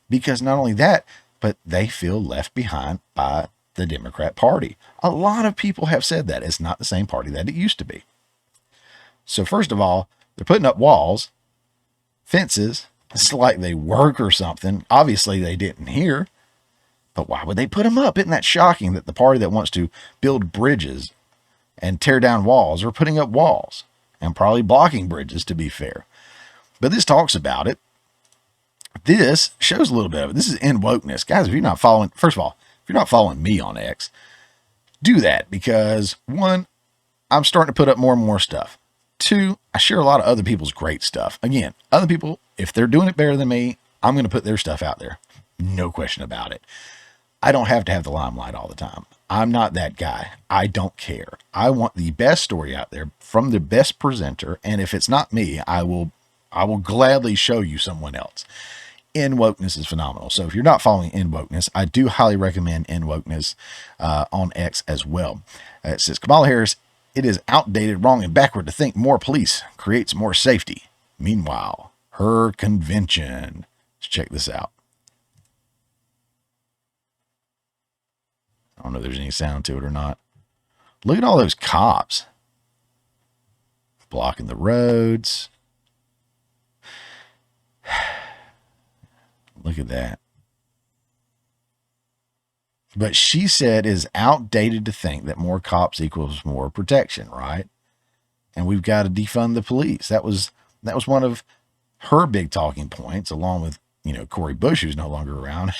because not only that, but they feel left behind by the Democrat Party. A lot of people have said that it's not the same party that it used to be. So first of all, they're putting up walls, fences. It's like they work or something. Obviously, they didn't hear. But why would they put them up? Isn't that shocking that the party that wants to build bridges and tear down walls are putting up walls and probably blocking bridges, to be fair? But this talks about it. This shows a little bit of it. This is in wokeness. Guys, if you're not following, first of all, if you're not following me on X, do that, because one, I'm starting to put up more and more stuff. Two, I share a lot of other people's great stuff. Again, other people, if they're doing it better than me, I'm going to put their stuff out there. No question about it. I don't have to have the limelight all the time. I'm not that guy. I don't care. I want the best story out there from the best presenter. And if it's not me, I will gladly show you someone else. In Wokeness is phenomenal. So if you're not following In Wokeness, I do highly recommend In Wokeness on X as well. It says, Kamala Harris, it is outdated, wrong, and backward to think more police creates more safety. Meanwhile, her convention. Let's check this out. I don't know if there's any sound to it or not. Look at all those cops blocking the roads. Look at that. But she said it is outdated to think that more cops equals more protection, right? And we've got to defund the police. That was one of her big talking points, along with, Cori Bush, who's no longer around.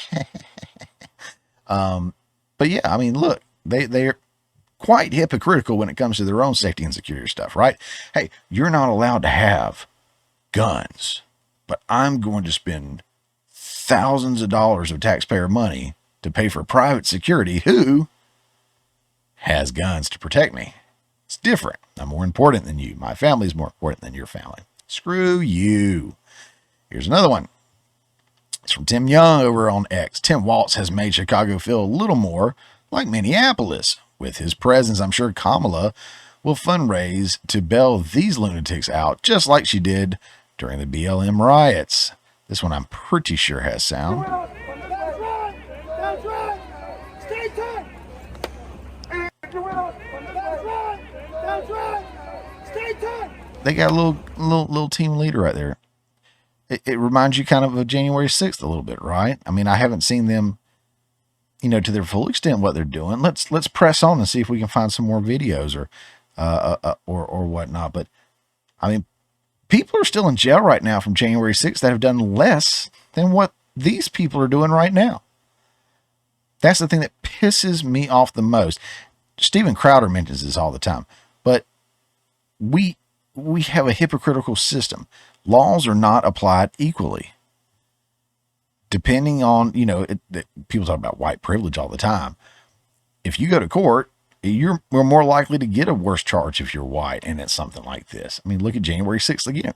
But yeah, I mean, look, they're quite hypocritical when it comes to their own safety and security stuff, right? Hey, you're not allowed to have guns, but I'm going to spend thousands of dollars of taxpayer money to pay for private security who has guns to protect me. It's different. I'm more important than you. My family is more important than your family. Screw you. Here's another one. It's from Tim Young over on X. Tim Walz has made Chicago feel a little more like Minneapolis. With his presence, I'm sure Kamala will fundraise to bail these lunatics out, just like she did during the BLM riots. This one I'm pretty sure has sound. That's right. That's right. Stay tight. That's right. That's right. Stay tight. They got a little team leader right there. It reminds you kind of January 6th a little bit, right? I mean, I haven't seen them, to their full extent what they're doing. Let's press on and see if we can find some more videos or whatnot. But I mean, people are still in jail right now from January 6th that have done less than what these people are doing right now. That's the thing that pisses me off the most. Steven Crowder mentions this all the time, but we have a hypocritical system. Laws are not applied equally. Depending on, people talk about white privilege all the time. If you go to court, we're more likely to get a worse charge if you're white, and it's something like this. I mean, look at January 6th again.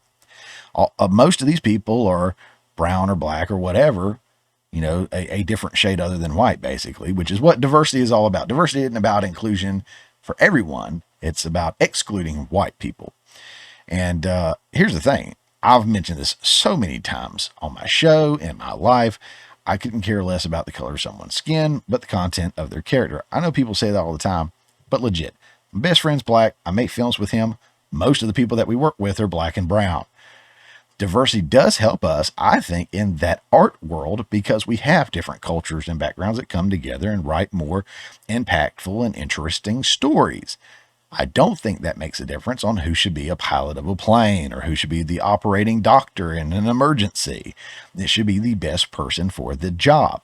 Most of these people are brown or black or whatever, a different shade other than white, basically, which is what diversity is all about. Diversity isn't about inclusion for everyone. It's about excluding white people. And here's the thing. I've mentioned this so many times on my show, in my life. I couldn't care less about the color of someone's skin, but the content of their character. I know people say that all the time, but legit. My best friend's black. I make films with him. Most of the people that we work with are black and brown. Diversity does help us, I think, in that art world, because we have different cultures and backgrounds that come together and write more impactful and interesting stories. I don't think that makes a difference on who should be a pilot of a plane or who should be the operating doctor in an emergency. It should be the best person for the job,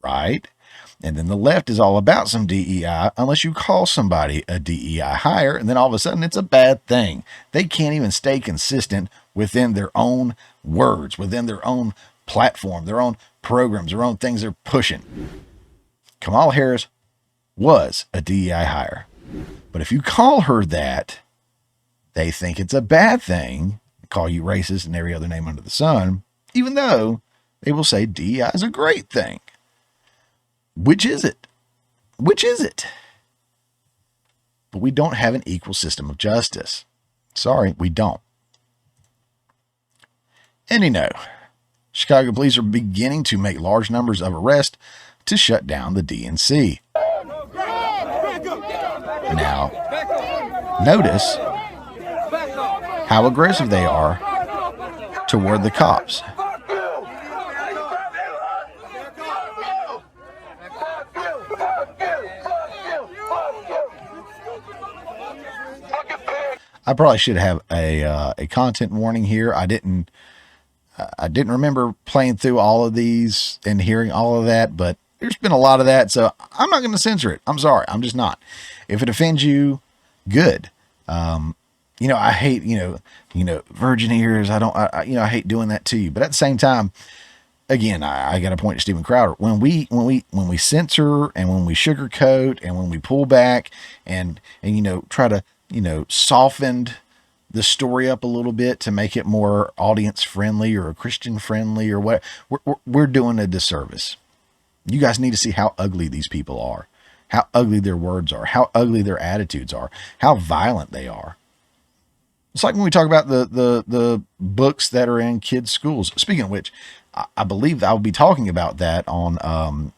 right? And then the left is all about some DEI, unless you call somebody a DEI hire, and then all of a sudden it's a bad thing. They can't even stay consistent within their own words, within their own platform, their own programs, their own things they're pushing. Kamala Harris was a DEI hire. But if you call her that, they think it's a bad thing, call you racist and every other name under the sun, even though they will say DEI is a great thing. Which is it? Which is it? But we don't have an equal system of justice. Sorry, we don't. And Chicago police are beginning to make large numbers of arrests to shut down the DNC. Now, notice how aggressive they are toward the cops. I probably should have a content warning here. I didn't remember playing through all of these and hearing all of that, but there's been a lot of that, so I'm not going to censor it. I'm sorry, I'm just not. If it offends you, good. I hate virgin ears. I hate doing that to you. But at the same time, again, I got to point to Steven Crowder. When we censor and when we sugarcoat and when we pull back and try to soften the story up a little bit to make it more audience friendly or Christian friendly or what, we're doing a disservice. You guys need to see how ugly these people are, how ugly their words are, how ugly their attitudes are, how violent they are. It's like when we talk about the books that are in kids' schools. Speaking of which, I believe I'll be talking about that on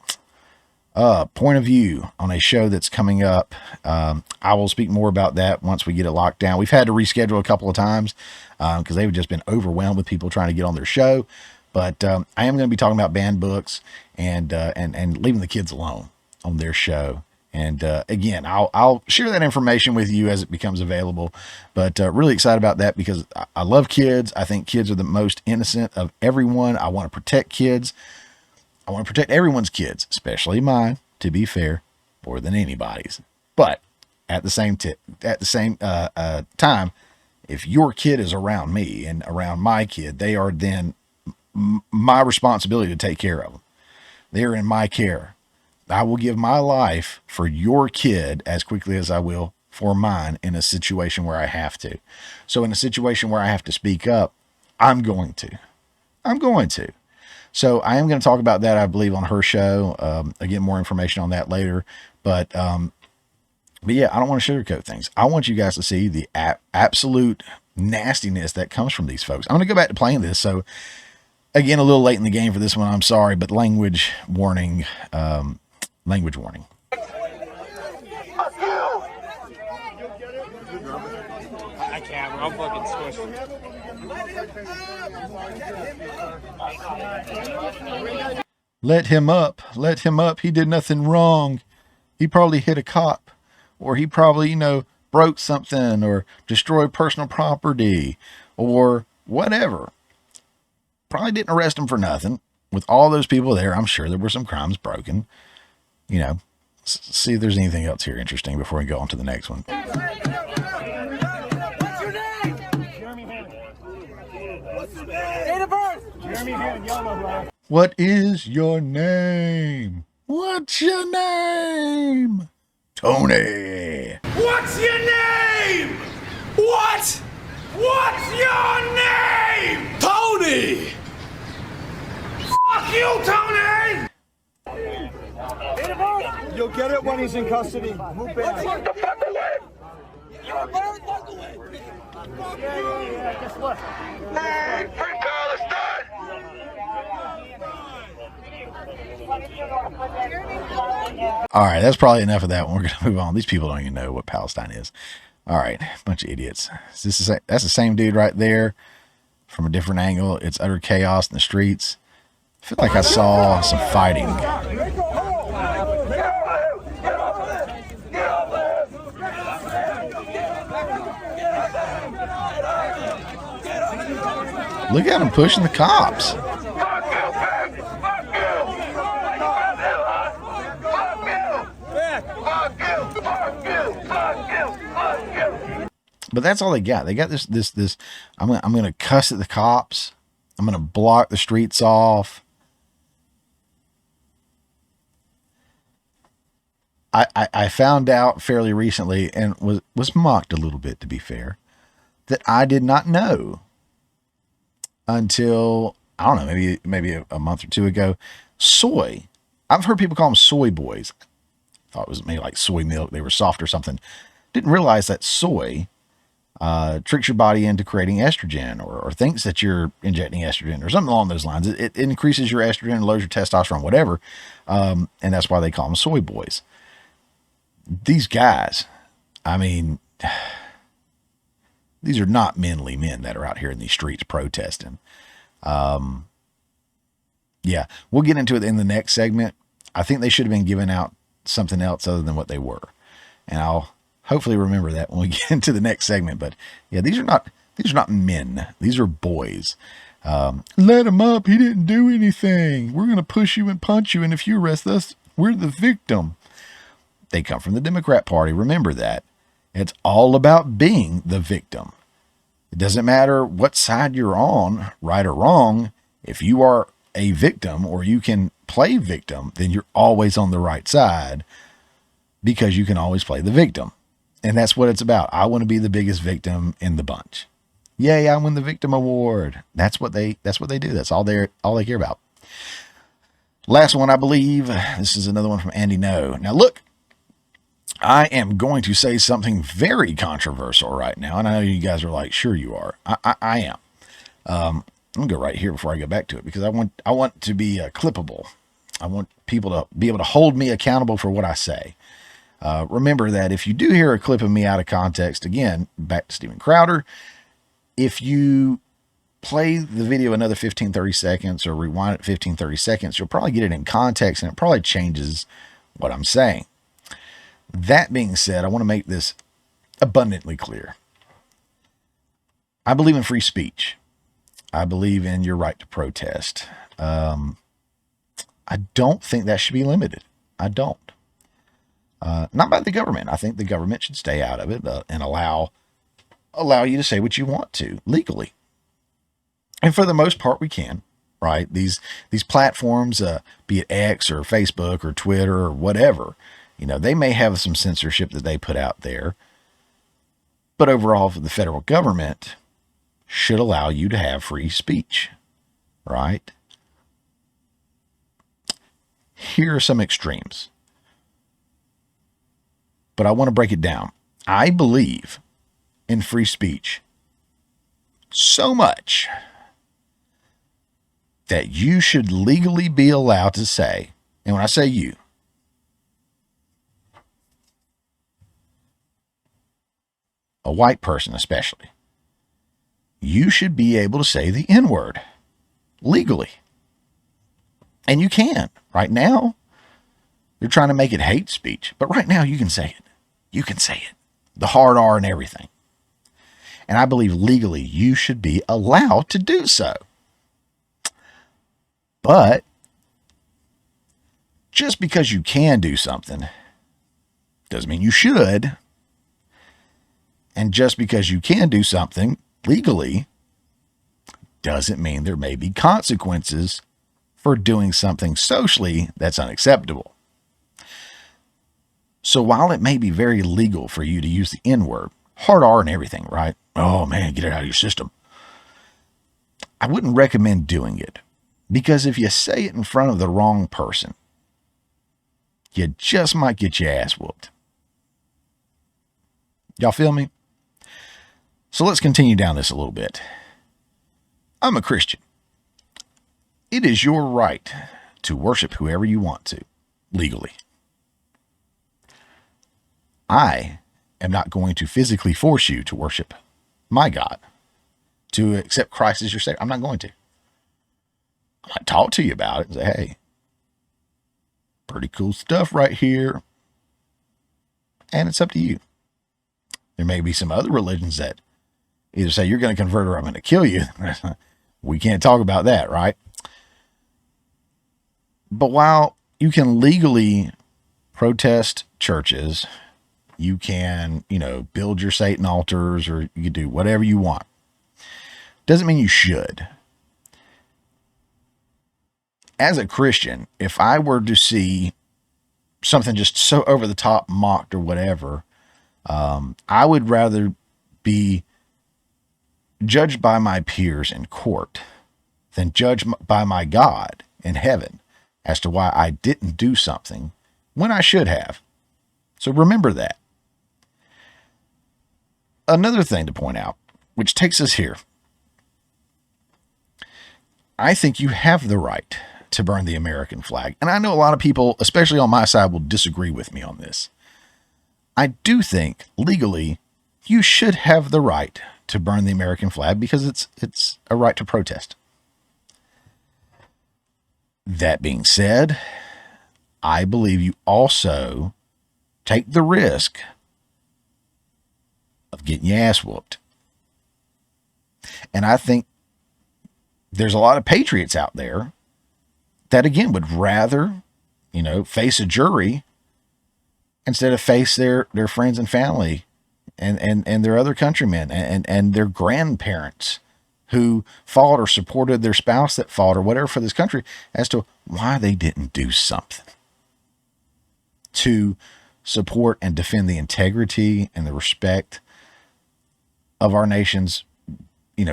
Point of View on a show that's coming up. I will speak more about that once we get it locked down. We've had to reschedule a couple of times because they've just been overwhelmed with people trying to get on their show. But I am going to be talking about banned books and leaving the kids alone on their show. And again, I'll share that information with you as it becomes available. But really excited about that because I love kids. I think kids are the most innocent of everyone. I want to protect kids. I want to protect everyone's kids, especially mine, to be fair, more than anybody's. But at the same time, if your kid is around me and around my kid, they are then my responsibility to take care of them. They're in my care. I will give my life for your kid as quickly as I will for mine in a situation where I have to. So in a situation where I have to speak up, I'm going to. So I am going to talk about that, I believe, on her show. Again, more information on that later. But yeah, I don't want to sugarcoat things. I want you guys to see the absolute nastiness that comes from these folks. I'm going to go back to playing this. So again, a little late in the game for this one. I'm sorry, but language warning. Language warning. I can't. I'm fucking squished. Let him up. Let him up. He did nothing wrong. He probably hit a cop, or he probably, broke something or destroyed personal property or whatever. Probably didn't arrest him for nothing. With all those people there, I'm sure there were some crimes broken. See if there's anything else here interesting before we go on to the next one. What is your name? What's your name? Tony. What's your name? What's your name? Tony. Fuck you, Tony. You'll get it when he's in custody. Move back. Get the fuck away. You're very fuck away. Yeah, guess what? Man, free Palestine. All right, that's probably enough of that one. We're going to move on. These people don't even know what Palestine is. All right, bunch of idiots. That's the same dude right there from a different angle. It's utter chaos in the streets. I feel like I saw some fighting. Look at him pushing the cops. But that's all they got. They got this. I'm gonna cuss at the cops. I'm gonna block the streets off. I found out fairly recently and was mocked a little bit, to be fair, that I did not know until, I don't know, maybe a month or two ago. Soy. I've heard people call them soy boys. Thought it was maybe like soy milk. They were soft or something. Didn't realize that soy tricks your body into creating estrogen, or thinks that you're injecting estrogen or something along those lines. It increases your estrogen, lowers your testosterone, whatever. And that's why they call them soy boys. These guys, I mean, these are not manly men that are out here in these streets protesting. Yeah, we'll get into it in the next segment. I think they should have been giving out something else other than what they were. And I'll hopefully remember that when we get into the next segment. But yeah, these are not men. These are boys. Let him up. He didn't do anything. We're going to push you and punch you. And if you arrest us, we're the victim. They come from the Democrat Party. Remember that. It's all about being the victim. It doesn't matter what side you're on, right or wrong. If you are a victim, or you can play victim, then you're always on the right side, because you can always play the victim. And that's what it's about. I want to be the biggest victim in the bunch. Yay, I win the victim award. That's what they do. That's all they care about. Last one, I believe. This is another one from Andy No. Now look, I am going to say something very controversial right now, and I know you guys are like, sure you are. I am. I'm gonna go right here before I go back to it, because I want to be clippable. I want people to be able to hold me accountable for what I say. Remember that if you do hear a clip of me out of context, again, back to Steven Crowder, if you play the video another 15, 30 seconds, or rewind it 15, 30 seconds, you'll probably get it in context, and it probably changes what I'm saying. That being said, I want to make this abundantly clear. I believe in free speech. I believe in your right to protest. I don't think that should be limited. I don't. Not by the government. I think the government should stay out of it and allow you to say what you want to legally. And for the most part, we can, right? These platforms, be it X or Facebook or Twitter or whatever, they may have some censorship that they put out there. But overall, the federal government should allow you to have free speech, right? Here are some extremes, but I want to break it down. I believe in free speech so much that you should legally be allowed to say, and when I say you, a white person especially, you should be able to say the N-word legally. And you can. Right now, you're trying to make it hate speech, but right now you can say it. You can say it. The hard R and everything. And I believe legally you should be allowed to do so. But just because you can do something doesn't mean you should. And just because you can do something legally doesn't mean there may be consequences for doing something socially that's unacceptable. So while it may be very legal for you to use the N-word, hard R and everything, right? Oh man, get it out of your system. I wouldn't recommend doing it, because if you say it in front of the wrong person, you just might get your ass whooped. Y'all feel me? So let's continue down this a little bit. I'm a Christian. It is your right to worship whoever you want to, legally. I am not going to physically force you to worship my God, to accept Christ as your Savior. I'm not going to. I might talk to you about it and say, hey, pretty cool stuff right here. And it's up to you. There may be some other religions that either say you're going to convert or I'm going to kill you. We can't talk about that, right? But while you can legally protest churches, you can, build your Satan altars, or you can do whatever you want. Doesn't mean you should. As a Christian, if I were to see something just so over the top mocked or whatever, I would rather be judged by my peers in court than judged by my God in heaven as to why I didn't do something when I should have. So remember that. another thing to point out, which takes us here. I think you have the right to burn the American flag. And I know a lot of people, especially on my side, will disagree with me on this. I do think legally you should have the right to burn the American flag because it's a right to protest. That being said, I believe you also take the risk of getting your ass whooped. And I think there's a lot of patriots out there that, again, would rather, face a jury instead of face their friends and family and their other countrymen and their grandparents who fought or supported their spouse that fought or whatever for this country, as to why they didn't do something to support and defend the integrity and the respect of our nation's,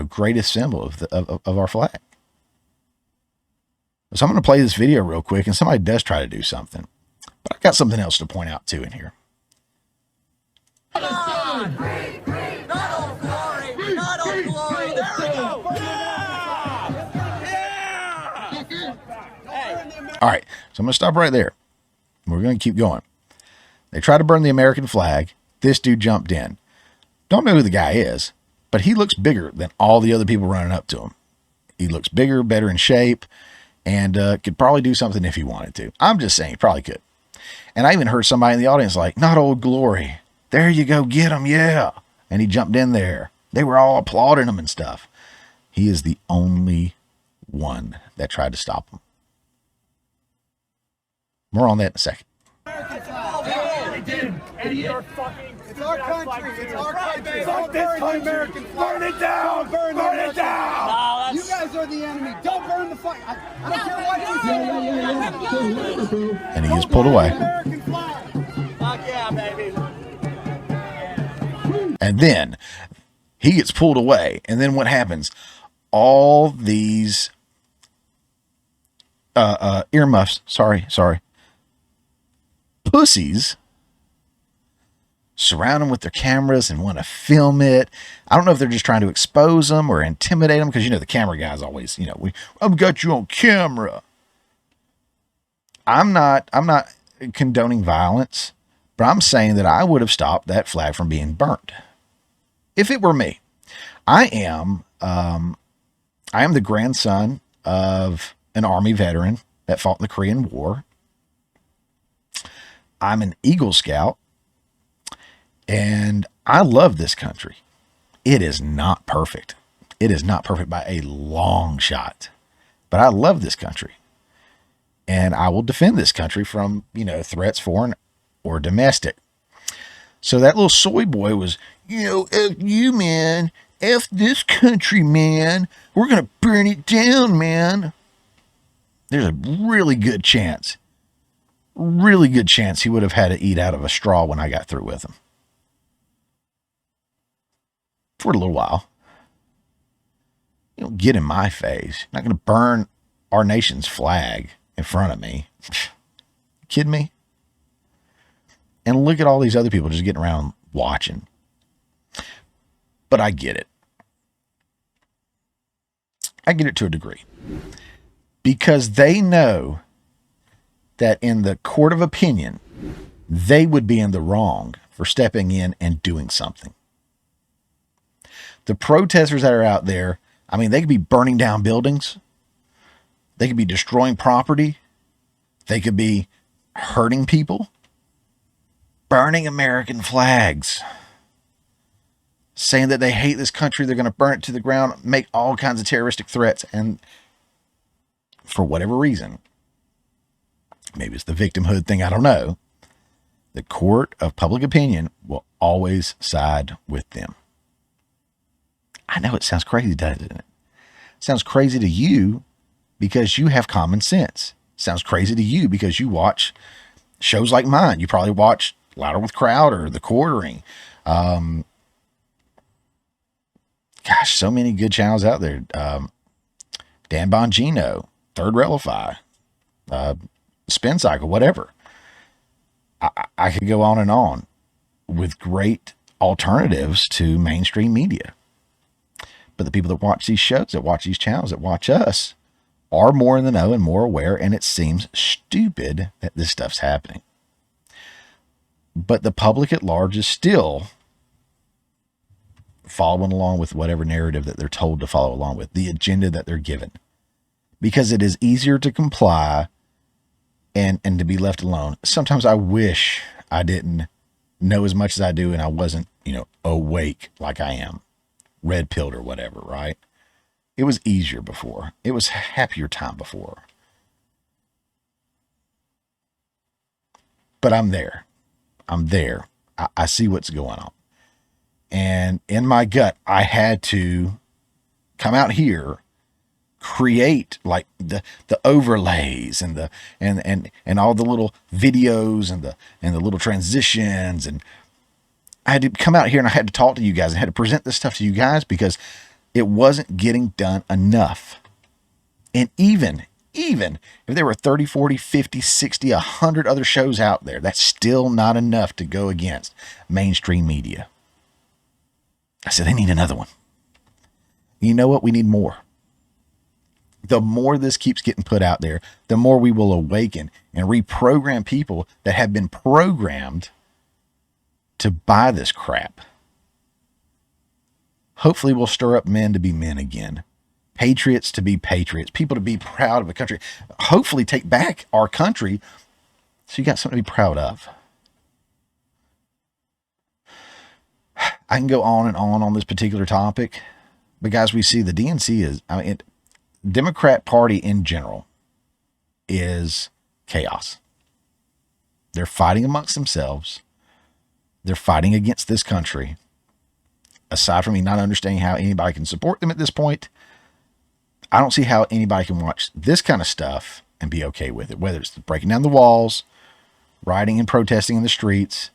greatest symbol of our flag. So I'm going to play this video real quick, and somebody does try to do something, but I've got something else to point out too in here. All right, so I'm going to stop right there. We're going to keep going. They tried to burn the American flag. This dude jumped in. Don't know who the guy is, but he looks bigger than all the other people running up to him. He looks bigger, better in shape, and could probably do something if he wanted to. I'm just saying, he probably could. And I even heard somebody in the audience like, "Not Old Glory. There you go, get him, yeah." And he jumped in there. They were all applauding him and stuff. He is the only one that tried to stop him. More on that in a second. It's our country. It's our country. Don't burn the American flag. Burn it down. Burn it down. You guys are the enemy. Don't burn the flag. I don't care what you say. And he gets pulled away. Fuck yeah, baby. And then he gets pulled away. And then what happens? All these earmuffs, sorry, pussies surround them with their cameras and want to film it. I don't know if they're just trying to expose them or intimidate them, because the camera guys always, I've got you on camera. I'm not condoning violence, but I'm saying that I would have stopped that flag from being burnt if it were me. I am the grandson of an Army veteran that fought in the Korean War. I'm an Eagle Scout, and I love this country. It is not perfect. It is not perfect by a long shot, but I love this country, and I will defend this country from, threats, foreign or domestic. So that little soy boy was, F you, man. F this country, man. We're going to burn it down, man. There's a really good chance he would have had to eat out of a straw when I got through with him. For a little while. You don't get in my face. You're not going to burn our nation's flag in front of me. You kidding me? And look at all these other people just getting around watching. But I get it. I get it to a degree. Because they know that in the court of opinion, they would be in the wrong for stepping in and doing something. The protesters that are out there, they could be burning down buildings. They could be destroying property. They could be hurting people. Burning American flags. Saying that they hate this country. They're going to burn it to the ground. Make all kinds of terroristic threats. And for whatever reason, maybe it's the victimhood thing, I don't know, the court of public opinion will always side with them. I know it sounds crazy, doesn't it? It sounds crazy to you because you have common sense. It sounds crazy to you because you watch shows like mine. You probably watch Louder with Crowder, The Quartering. Gosh, so many good channels out there. Dan Bongino, Third Railify, Spin Cycle, whatever. I could go on and on with great alternatives to mainstream media. But the people that watch these shows, that watch these channels, that watch us, are more in the know and more aware, and it seems stupid that this stuff's happening. But the public at large is still following along with whatever narrative that they're told to follow along with, the agenda that they're given, because it is easier to comply and to be left alone. Sometimes I wish I didn't know as much as I do and I wasn't, awake like I am, red pilled or whatever, right? It was easier before. It was a happier time before. But I'm there. I see what's going on. And in my gut, I had to come out here, create like the overlays and all the little videos and the little transitions. And I had to come out here and I had to talk to you guys and had to present this stuff to you guys because it wasn't getting done enough. And even if there were 30, 40, 50, 60, 100 other shows out there, that's still not enough to go against mainstream media. I said, they need another one. You know what? We need more. The more this keeps getting put out there, the more we will awaken and reprogram people that have been programmed to buy this crap. Hopefully we'll stir up men to be men again. Patriots to be patriots. People to be proud of a country. Hopefully take back our country so you got something to be proud of. I can go on and on this particular topic, but guys, we see the DNC is, Democrat Party in general is chaos. They're fighting amongst themselves. They're fighting against this country. Aside from me not understanding how anybody can support them at this point, I don't see how anybody can watch this kind of stuff and be okay with it, whether it's breaking down the walls, rioting and protesting in the streets,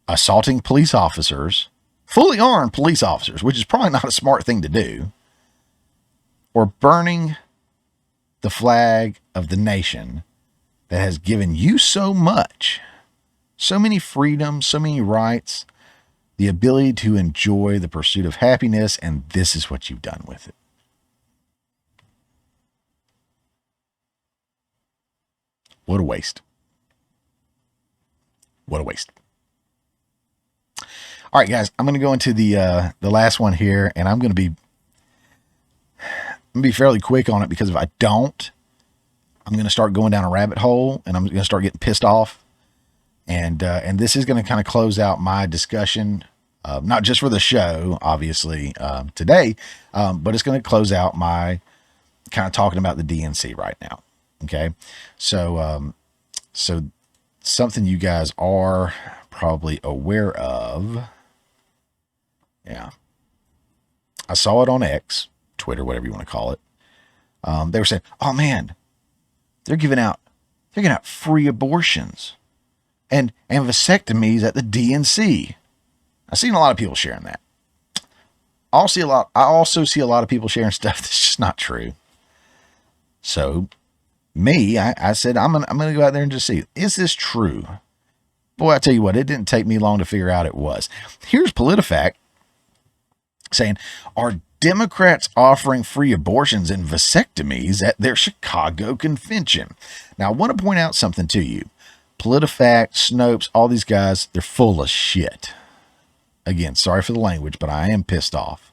assaulting police officers, fully armed police officers, which is probably not a smart thing to do, or burning the flag of the nation that has given you so much, so many freedoms, so many rights, the ability to enjoy the pursuit of happiness, and this is what you've done with it. What a waste. What a waste. All right, guys, I'm going to go into the last one here, and I'm going to be fairly quick on it because if I don't, I'm going to start going down a rabbit hole, and I'm going to start getting pissed off. And this is going to kind of close out my discussion, not just for the show, obviously, today, but it's going to close out my kind of talking about the DNC right now. Okay, so something you guys are probably aware of. Yeah. I saw it on X, Twitter, whatever you want to call it. They were saying, oh man, they're giving out free abortions and vasectomies at the DNC. I've seen a lot of people sharing that. I also see a lot of people sharing stuff that's just not true. So I said, I'm gonna go out there and just see, is this true? Boy, I tell you what, it didn't take me long to figure out it was. Here's PolitiFact saying, are Democrats offering free abortions and vasectomies at their Chicago convention? Now, I want to point out something to you. PolitiFact, Snopes, all these guys, they're full of shit. Again, sorry for the language, but I am pissed off.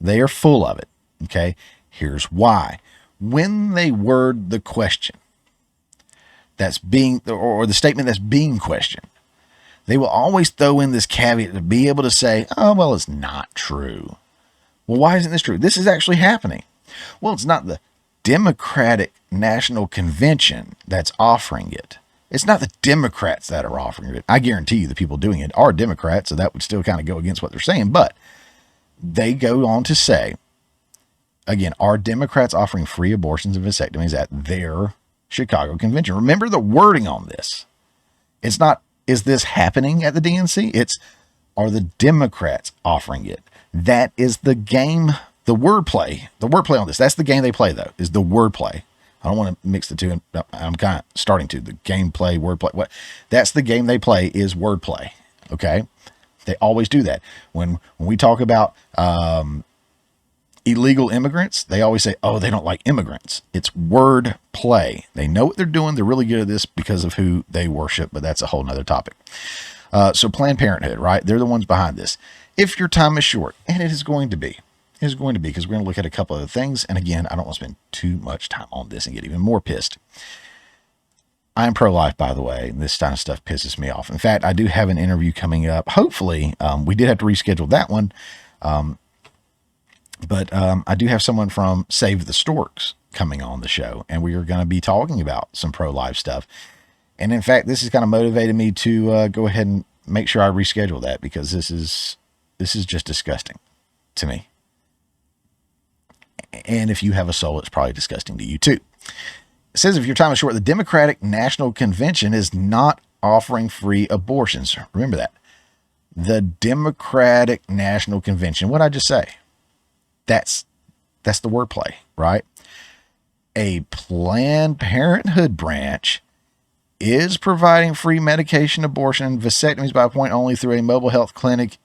They are full of it. Okay, here's why. When they word the question that's being, or the statement that's being questioned, they will always throw in this caveat to be able to say, oh, well, it's not true. Well, why isn't this true? This is actually happening. Well, it's not the Democratic National Convention that's offering it. It's not the Democrats that are offering it. I guarantee you the people doing it are Democrats, so that would still kind of go against what they're saying. But they go on to say, again, are Democrats offering free abortions and vasectomies at their Chicago convention? Remember the wording on this. It's not, is this happening at the DNC? It's, are the Democrats offering it? That is the game, the wordplay on this. That's the game they play, though, is the wordplay. I don't want to mix the two. I'm kind of starting to. The gameplay, wordplay. What? That's the game they play is wordplay. Okay? They always do that. When we talk about illegal immigrants, they always say, oh, they don't like immigrants. It's word play. They know what they're doing. They're really good at this because of who they worship, but that's a whole nother topic. So Planned Parenthood, right? They're the ones behind this. If your time is short, and it is going to be, because we're going to look at a couple of things. And again, I don't want to spend too much time on this and get even more pissed. I am pro-life, by the way. This kind of stuff pisses me off. In fact, I do have an interview coming up. Hopefully, we did have to reschedule that one. But I do have someone from Save the Storks coming on the show, and we are going to be talking about some pro-life stuff. And in fact, this has kind of motivated me to go ahead and make sure I reschedule that, because this is just disgusting to me. And if you have a soul, it's probably disgusting to you too. It says, if your time is short, the Democratic National Convention is not offering free abortions. Remember that. The Democratic National Convention. What did I just say? That's the wordplay, right? A Planned Parenthood branch is providing free medication, abortion, and vasectomies by appointment only through a mobile health clinic.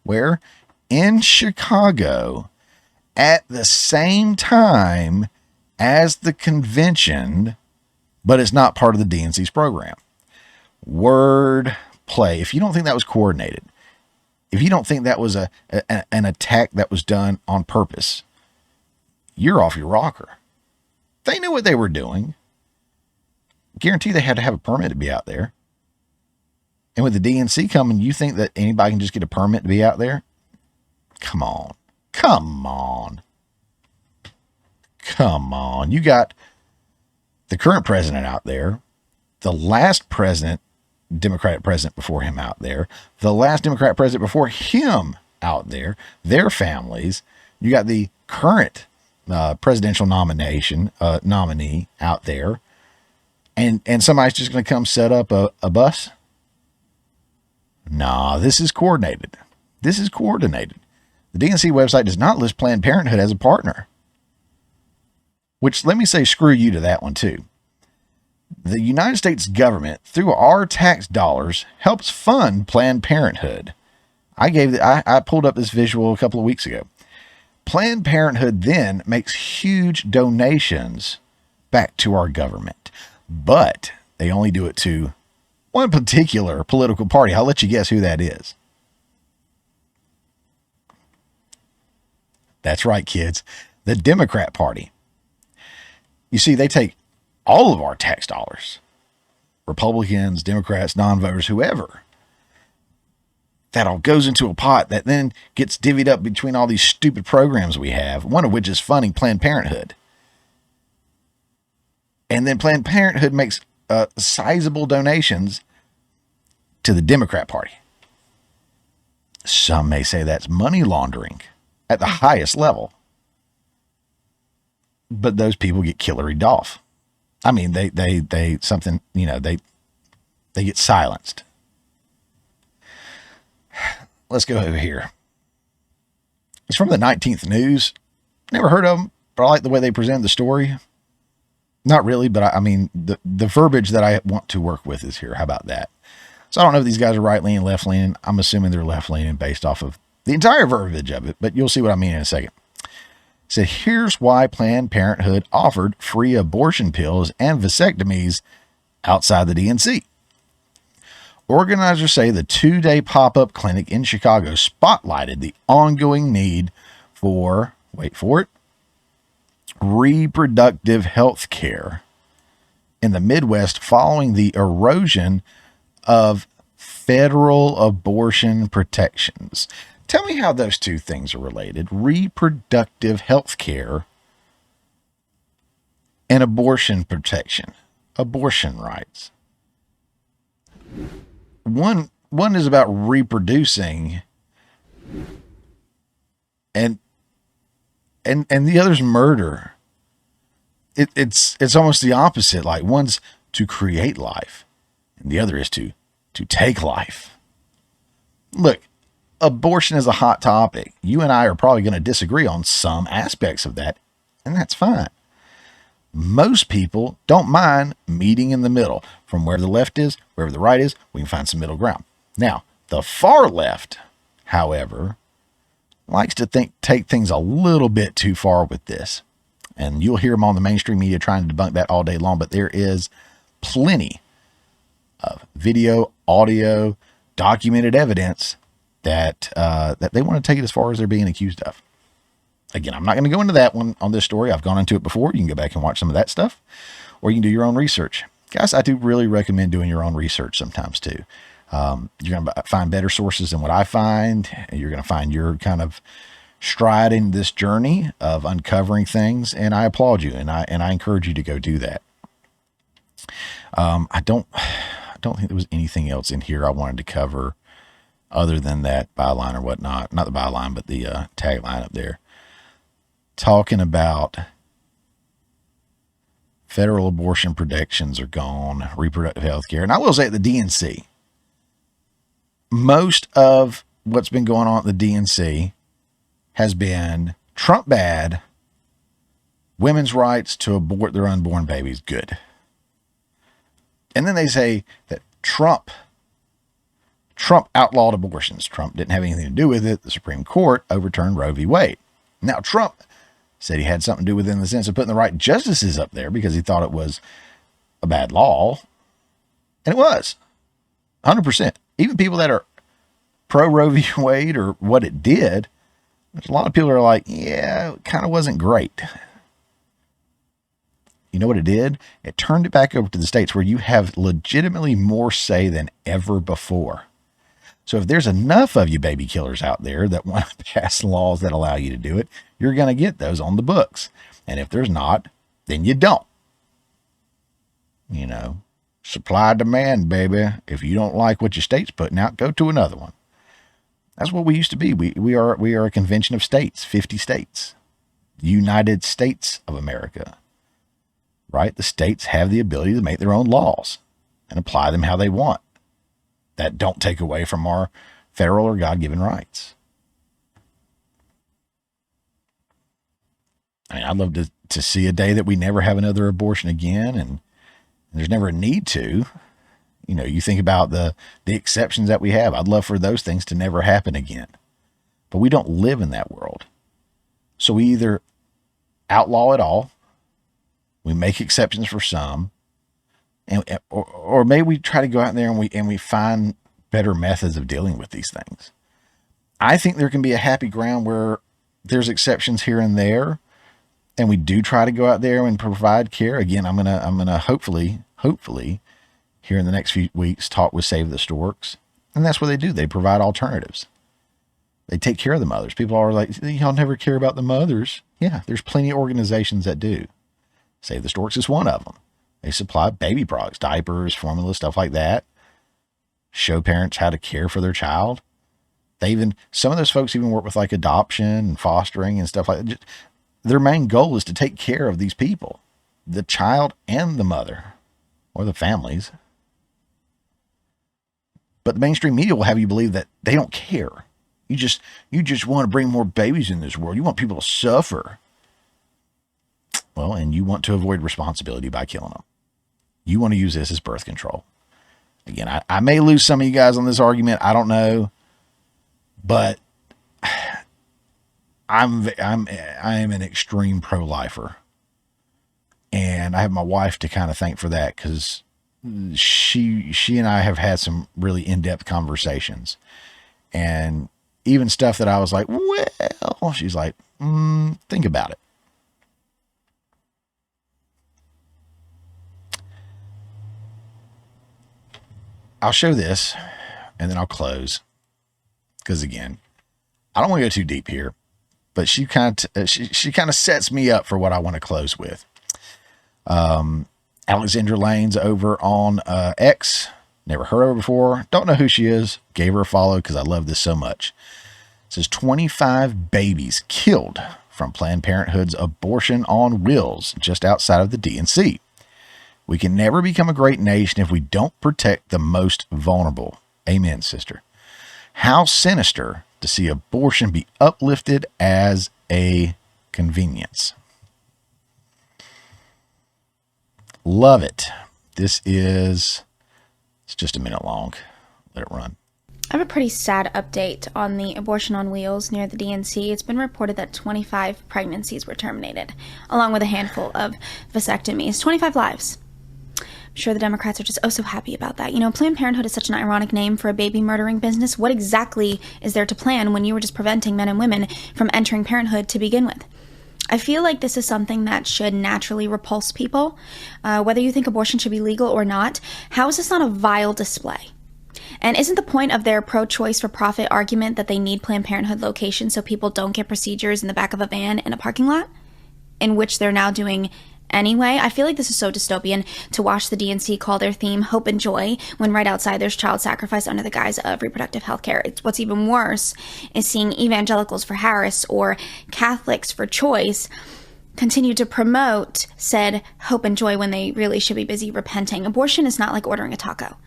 Where? In Chicago, at the same time as the convention, but it's not part of the DNC's program. Word play. If you don't think that was coordinated, if you don't think that was an attack that was done on purpose, you're off your rocker. They knew what they were doing. Guarantee they had to have a permit to be out there. And with the DNC coming, you think that anybody can just get a permit to be out there? Come on. Come on. Come on. You got the current president out there, the last president, Democratic president before him out there, the last Democrat president before him out there, their families. You got the current presidential nominee out there, and somebody's just going to come set up a bus? Nah, this is coordinated. This is coordinated. The DNC website does not list Planned Parenthood as a partner. Which, let me say, screw you to that one too. The United States government, through our tax dollars, helps fund Planned Parenthood. I pulled up this visual a couple of weeks ago. Planned Parenthood then makes huge donations back to our government, but they only do it to one particular political party. I'll let you guess who that is. That's right, kids. The Democrat Party. You see, they take all of our tax dollars, Republicans, Democrats, non-voters, whoever. That all goes into a pot that then gets divvied up between all these stupid programs we have, one of which is funding Planned Parenthood. And then Planned Parenthood makes sizable donations to the Democrat Party. Some may say that's money laundering at the highest level. But those people get killeried off. I mean, they something, they get silenced. Let's go over here. It's from the 19th News. Never heard of them, but I like the way they present the story. Not really, but I mean, the verbiage that I want to work with is here. How about that? So I don't know if these guys are right-leaning, left-leaning. I'm assuming they're left-leaning based off of the entire verbiage of it, but you'll see what I mean in a second. So here's why Planned Parenthood offered free abortion pills and vasectomies outside the DNC. Organizers say the 2-day pop-up clinic in Chicago spotlighted the ongoing need for, wait for it, reproductive health care in the Midwest following the erosion of federal abortion protections. Tell me how those two things are related. Reproductive health care and abortion protection, abortion rights. One is about reproducing, and the other's murder. It's almost the opposite. Like, one's to create life, and the other is to take life. Look, abortion is a hot topic. You and I are probably going to disagree on some aspects of that, and that's fine. Most people don't mind meeting in the middle. From where the left is, wherever the right is, we can find some middle ground. Now, The far left, however, likes to take things a little bit too far with this. And you'll hear them on the mainstream media trying to debunk that all day long, but there is plenty of video, audio, documented evidence that that they want to take it as far as they're being accused of. Again, I'm not going to go into that one on this story. I've gone into it before. You can go back and watch some of that stuff, or you can do your own research. Guys, I do really recommend doing your own research sometimes too. You're going to find better sources than what I find. And you're going to find your kind of stride in this journey of uncovering things. And I applaud you. And I encourage you to go do that. I don't think there was anything else in here I wanted to cover other than that byline or whatnot. Not the byline, but the tagline up there. Talking about federal abortion protections are gone, reproductive health care. And I will say at the DNC, most of what's been going on at the DNC has been Trump bad, women's rights to abort their unborn babies good. And then they say that Trump outlawed abortions. Trump didn't have anything to do with it. The Supreme Court overturned Roe v. Wade. Now, Trump said he had something to do with it in the sense of putting the right justices up there because he thought it was a bad law. And it was. 100%. Even people that are pro Roe v. Wade or what it did, there's a lot of people that are like, yeah, it kind of wasn't great. You know what it did? It turned it back over to the states where you have legitimately more say than ever before. So if there's enough of you baby killers out there that want to pass laws that allow you to do it, you're going to get those on the books. And if there's not, then you don't. You know, supply demand, baby. If you don't like what your state's putting out, go to another one. That's what we used to be. We are a convention of states, 50 states, United States of America, right? The states have the ability to make their own laws and apply them how they want. That don't take away from our federal or God-given rights. I mean, I'd love to see a day that we never have another abortion again, and there's never a need to. You know, you think about the exceptions that we have. I'd love for those things to never happen again. But we don't live in that world. So we either outlaw it all, we make exceptions for some, or maybe we try to go out there and we find better methods of dealing with these things. I think there can be a happy ground where there's exceptions here and there, and we do try to go out there and provide care. Again, I'm gonna hopefully here in the next few weeks talk with Save the Storks, and that's what they do. They provide alternatives. They take care of the mothers. People are like, y'all never care about the mothers. Yeah, there's plenty of organizations that do. Save the Storks is one of them. They supply baby products, diapers, formula, stuff like that. Show parents how to care for their child. Some of those folks even work with like adoption and fostering and stuff like that. Their main goal is to take care of these people, the child and the mother or the families. But the mainstream media will have you believe that they don't care. You just want to bring more babies in this world. You want people to suffer. Well, and you want to avoid responsibility by killing them. You want to use this as birth control. Again, I may lose some of you guys on this argument. I don't know, but I am an extreme pro-lifer, and I have my wife to kind of thank for that because she and I have had some really in-depth conversations, and even stuff that I was like, well, she's like, think about it. I'll show this and then I'll close. Because again, I don't want to go too deep here, but she kind of sets me up for what I want to close with. Alexandra Lane's over on X. Never heard of her before. Don't know who she is. Gave her a follow because I love this so much. It says 25 babies killed from Planned Parenthood's abortion on wheels just outside of the DNC. We can never become a great nation if we don't protect the most vulnerable. Amen, sister. How sinister to see abortion be uplifted as a convenience. Love it. It's just a minute long. Let it run. I have a pretty sad update on the abortion on wheels near the DNC. It's been reported that 25 pregnancies were terminated, along with a handful of vasectomies. 25 lives. I'm sure the Democrats are just oh so happy about that. You know, Planned Parenthood is such an ironic name for a baby murdering business. What exactly is there to plan when you were just preventing men and women from entering parenthood to begin with? I feel like this is something that should naturally repulse people. Whether you think abortion should be legal or not, how is this not a vile display? And isn't the point of their pro-choice for profit argument that they need Planned Parenthood locations so people don't get procedures in the back of a van in a parking lot, in which they're now doing anyway? I feel like this is so dystopian to watch the DNC call their theme Hope and Joy when right outside there's child sacrifice under the guise of reproductive health care. What's even worse is seeing evangelicals for Harris or Catholics for Choice continue to promote said hope and joy when they really should be busy repenting. Abortion is not like ordering a taco.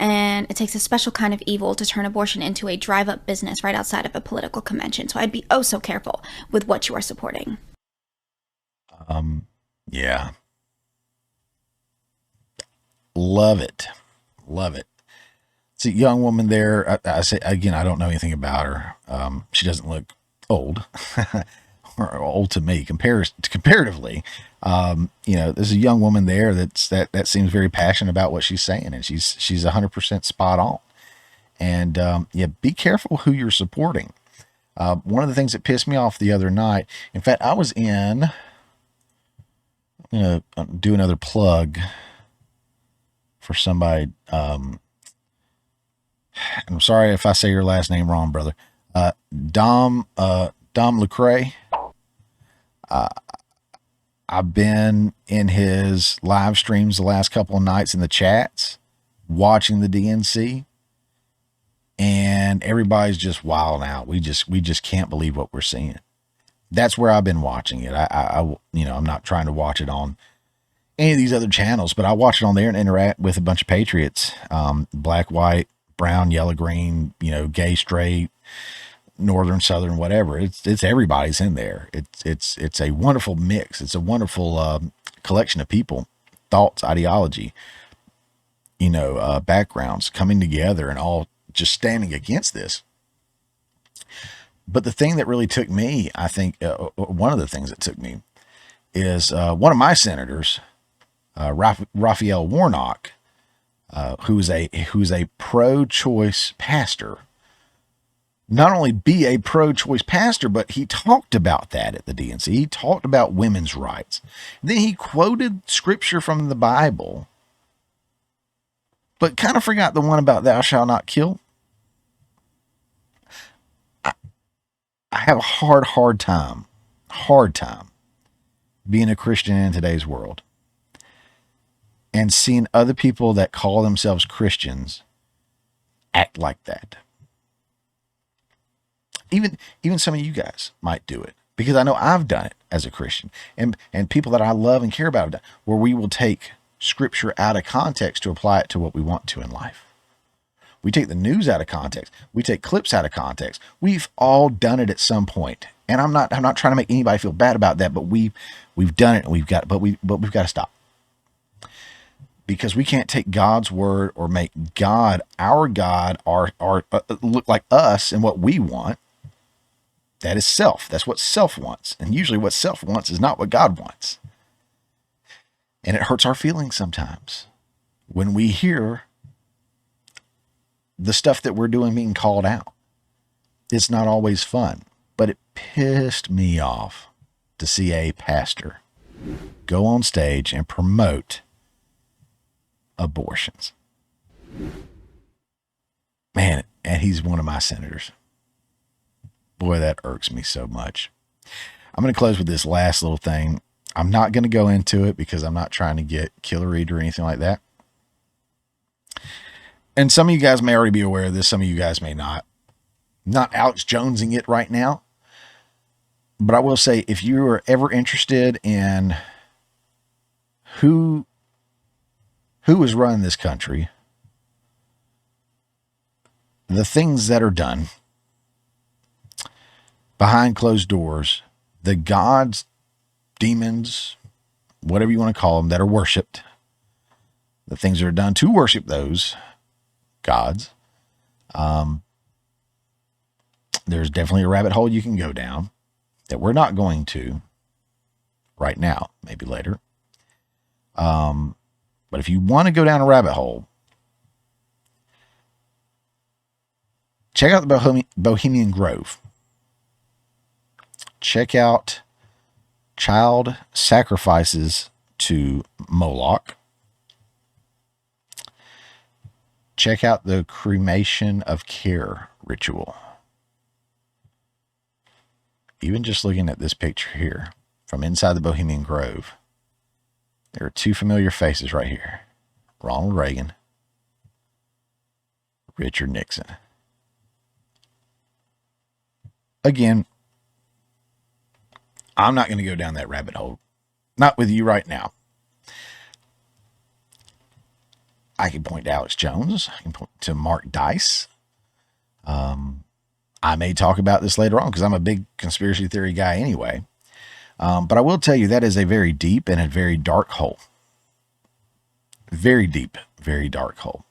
And it takes a special kind of evil to turn abortion into a drive-up business right outside of a political convention. So I'd be oh so careful with what you are supporting. Yeah. Love it. Love it. It's a young woman there. I say, again, I don't know anything about her. She doesn't look old. Or old to me comparatively. You know, there's a young woman there that seems very passionate about what she's saying, and she's 100% spot on. And yeah, be careful who you're supporting. One of the things that pissed me off the other night, in fact, I was in, I'm gonna do another plug for somebody. I'm sorry if I say your last name wrong, brother. Dom Lucre. I've been in his live streams the last couple of nights in the chats, watching the DNC, and everybody's just wilding out. We just can't believe what we're seeing. That's where I've been watching it. I'm not trying to watch it on any of these other channels, but I watch it on there and interact with a bunch of patriots, black, white, brown, yellow, green, gay, straight, northern, southern, whatever. It's everybody's in there. It's a wonderful mix. It's a wonderful collection of people, thoughts, ideology, backgrounds coming together and all just standing against this. But the thing that really took me, I think, one of the things that took me is one of my senators, Raphael Warnock, who's a pro-choice pastor. Not only be a pro-choice pastor, but he talked about that at the DNC. He talked about women's rights. Then he quoted scripture from the Bible, but kind of forgot the one about thou shalt not kill. I have a hard time being a Christian in today's world and seeing other people that call themselves Christians act like that. Even some of you guys might do it, because I know I've done it as a Christian, and people that I love and care about have done, where we will take scripture out of context to apply it to what we want to in life. We take the news out of context. We take clips out of context. We've all done it at some point. And I'm not trying to make anybody feel bad about that, but we've done it, and we've got to stop. Because we can't take God's word or make God, our look like us and what we want. That is self. That's what self wants. And usually what self wants is not what God wants. And it hurts our feelings sometimes when we hear the stuff that we're doing being called out. It's not always fun, but it pissed me off to see a pastor go on stage and promote abortions. Man, and he's one of my senators. Boy, that irks me so much. I'm going to close with this last little thing. I'm not going to go into it because I'm not trying to get killer-read or anything like that. And some of you guys may already be aware of this. Some of you guys may not. Not Alex Jonesing it right now. But I will say, if you are ever interested in who is running this country, the things that are done behind closed doors, the gods, demons, whatever you want to call them, that are worshipped, the things that are done to worship those gods, There's definitely a rabbit hole you can go down that we're not going to right now, maybe later. But if you want to go down a rabbit hole, check out the Bohemian Grove. Check out child sacrifices to Moloch. Check out the cremation of care ritual. Even just looking at this picture here from inside the Bohemian Grove, there are two familiar faces right here. Ronald Reagan, Richard Nixon. Again, I'm not going to go down that rabbit hole. Not with you right now. I can point to Alex Jones. I can point to Mark Dice. I may talk about this later on because I'm a big conspiracy theory guy anyway. But I will tell you that is a very deep and a very dark hole. Very deep, very dark hole.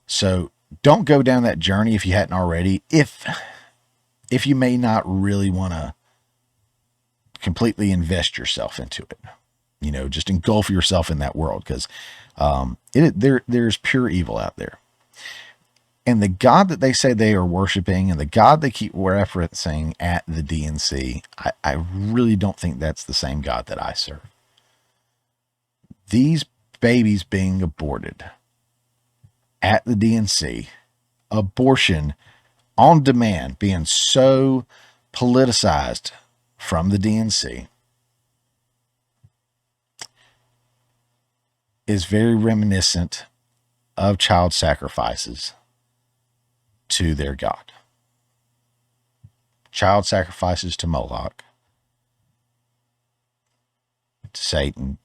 So don't go down that journey if you hadn't already. If you may not really want to completely invest yourself into it, you know, just engulf yourself in that world, because there's pure evil out there. And the God that they say they are worshiping and the God they keep referencing at the DNC, I really don't think that's the same God that I serve. These babies being aborted at the DNC, abortion on demand being so politicized from the DNC, is very reminiscent of child sacrifices to their God. Child sacrifices to Moloch, to Satan,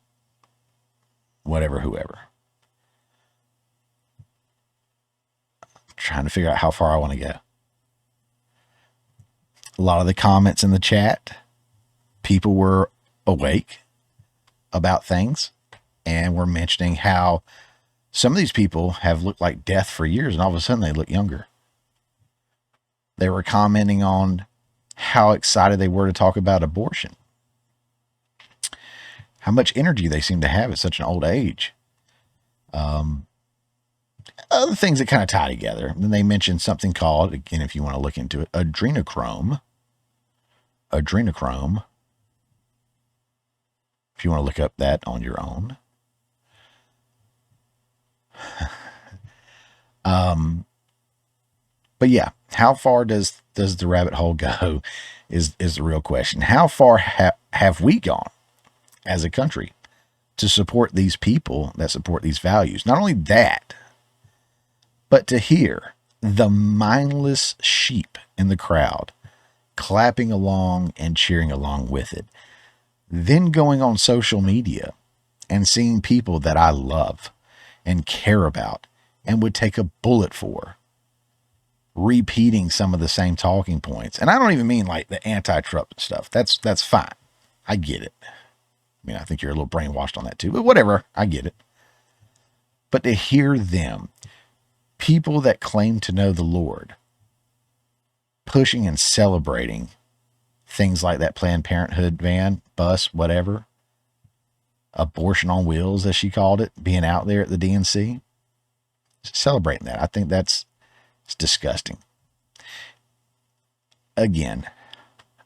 whatever, whoever. I'm trying to figure out how far I want to go. A lot of the comments in the chat, people were awake about things and were mentioning how some of these people have looked like death for years and all of a sudden they look younger. They were commenting on how excited they were to talk about abortion. How much energy they seem to have at such an old age. Other things that kind of tie together. And then they mentioned something called, again, if you want to look into it, adrenochrome. Adrenochrome. If you want to look up that on your own. But yeah, how far does the rabbit hole go is the real question. How far have we gone as a country to support these people that support these values? Not only that, but to hear the mindless sheep in the crowd clapping along and cheering along with it. Then going on social media and seeing people that I love and care about and would take a bullet for repeating some of the same talking points. And I don't even mean like the anti-Trump stuff. That's fine. I get it. I mean, I think you're a little brainwashed on that too, but whatever. I get it. But to hear them, people that claim to know the Lord, pushing and celebrating things like that Planned Parenthood van, bus, whatever, abortion on wheels, as she called it, being out there at the DNC, celebrating that. I think it's disgusting. Again,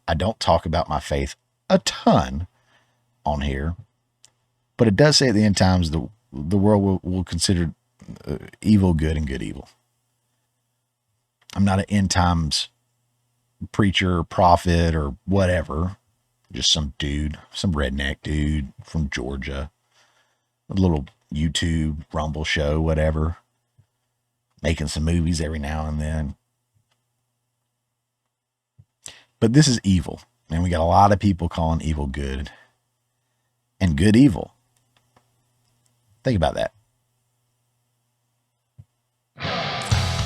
I don't talk about my faith a ton on here, but it does say at the end times the world will consider evil good and good evil. I'm not an end times preacher or prophet or whatever. Just some dude, some redneck dude from Georgia, a little YouTube rumble show, whatever, making some movies every now and then. But this is evil, and we got a lot of people calling evil good and good evil. Think about that.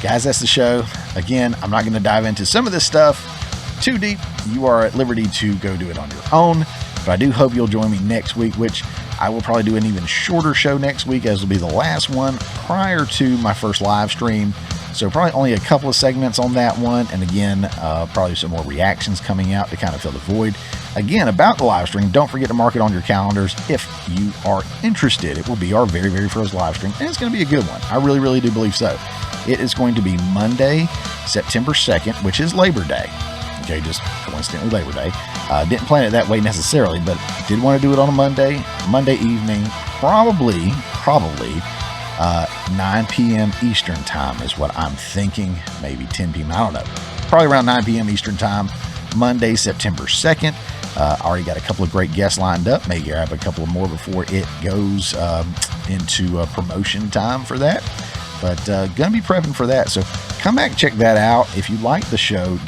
Guys, that's the show. Again, I'm not going to dive into some of this stuff too deep. You are at liberty to go do it on your own. But I do hope you'll join me next week, which I will probably do an even shorter show next week, as will be the last one prior to my first live stream So probably only a couple of segments on that one. And again, probably some more reactions coming out to kind of fill the void. Again, about the live stream, don't forget to mark it on your calendars if you are interested. It will be our very, very first live stream, and it's going to be a good one. I really, really do believe so. It is going to be Monday, September 2nd, which is Labor Day. Okay, just coincidentally Labor Day. Didn't plan it that way necessarily, but did want to do it on a Monday evening, probably 9 p.m. Eastern time is what I'm thinking. Maybe 10 p.m. I don't know. Probably around 9 p.m. Eastern time, Monday, September 2nd. Already got a couple of great guests lined up. May grab a couple of more before it goes into promotion time for that. But gonna be prepping for that. So come back and check that out. If you like the show,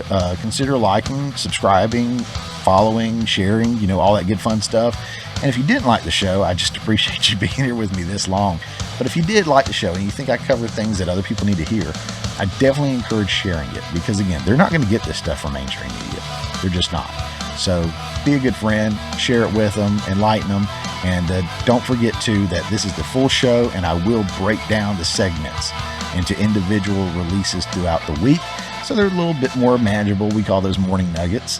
consider liking, subscribing, following, sharing, you know, all that good fun stuff. And if you didn't like the show, I just appreciate you being here with me this long. But if you did like the show and you think I covered things that other people need to hear, I definitely encourage sharing it, because again, they're not going to get this stuff from mainstream media. They're just not. So be a good friend, share it with them, enlighten them, and don't forget too that this is the full show, and I will break down the segments into individual releases throughout the week. So they're a little bit more manageable. We call those morning nuggets.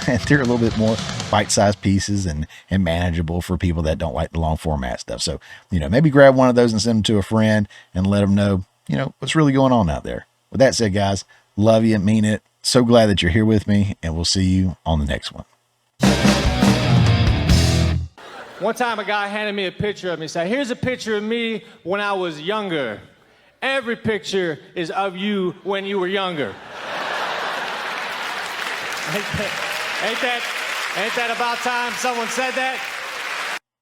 And they're a little bit more bite-sized pieces and manageable for people that don't like the long format stuff. So, you know, maybe grab one of those and send them to a friend and let them know, you know, what's really going on out there. With that said, guys, love you, mean it. So glad that you're here with me, and we'll see you on the next one. One time a guy handed me a picture of me. He said, here's a picture of me when I was younger. Every picture is of you when you were younger. Ain't that about time someone said that?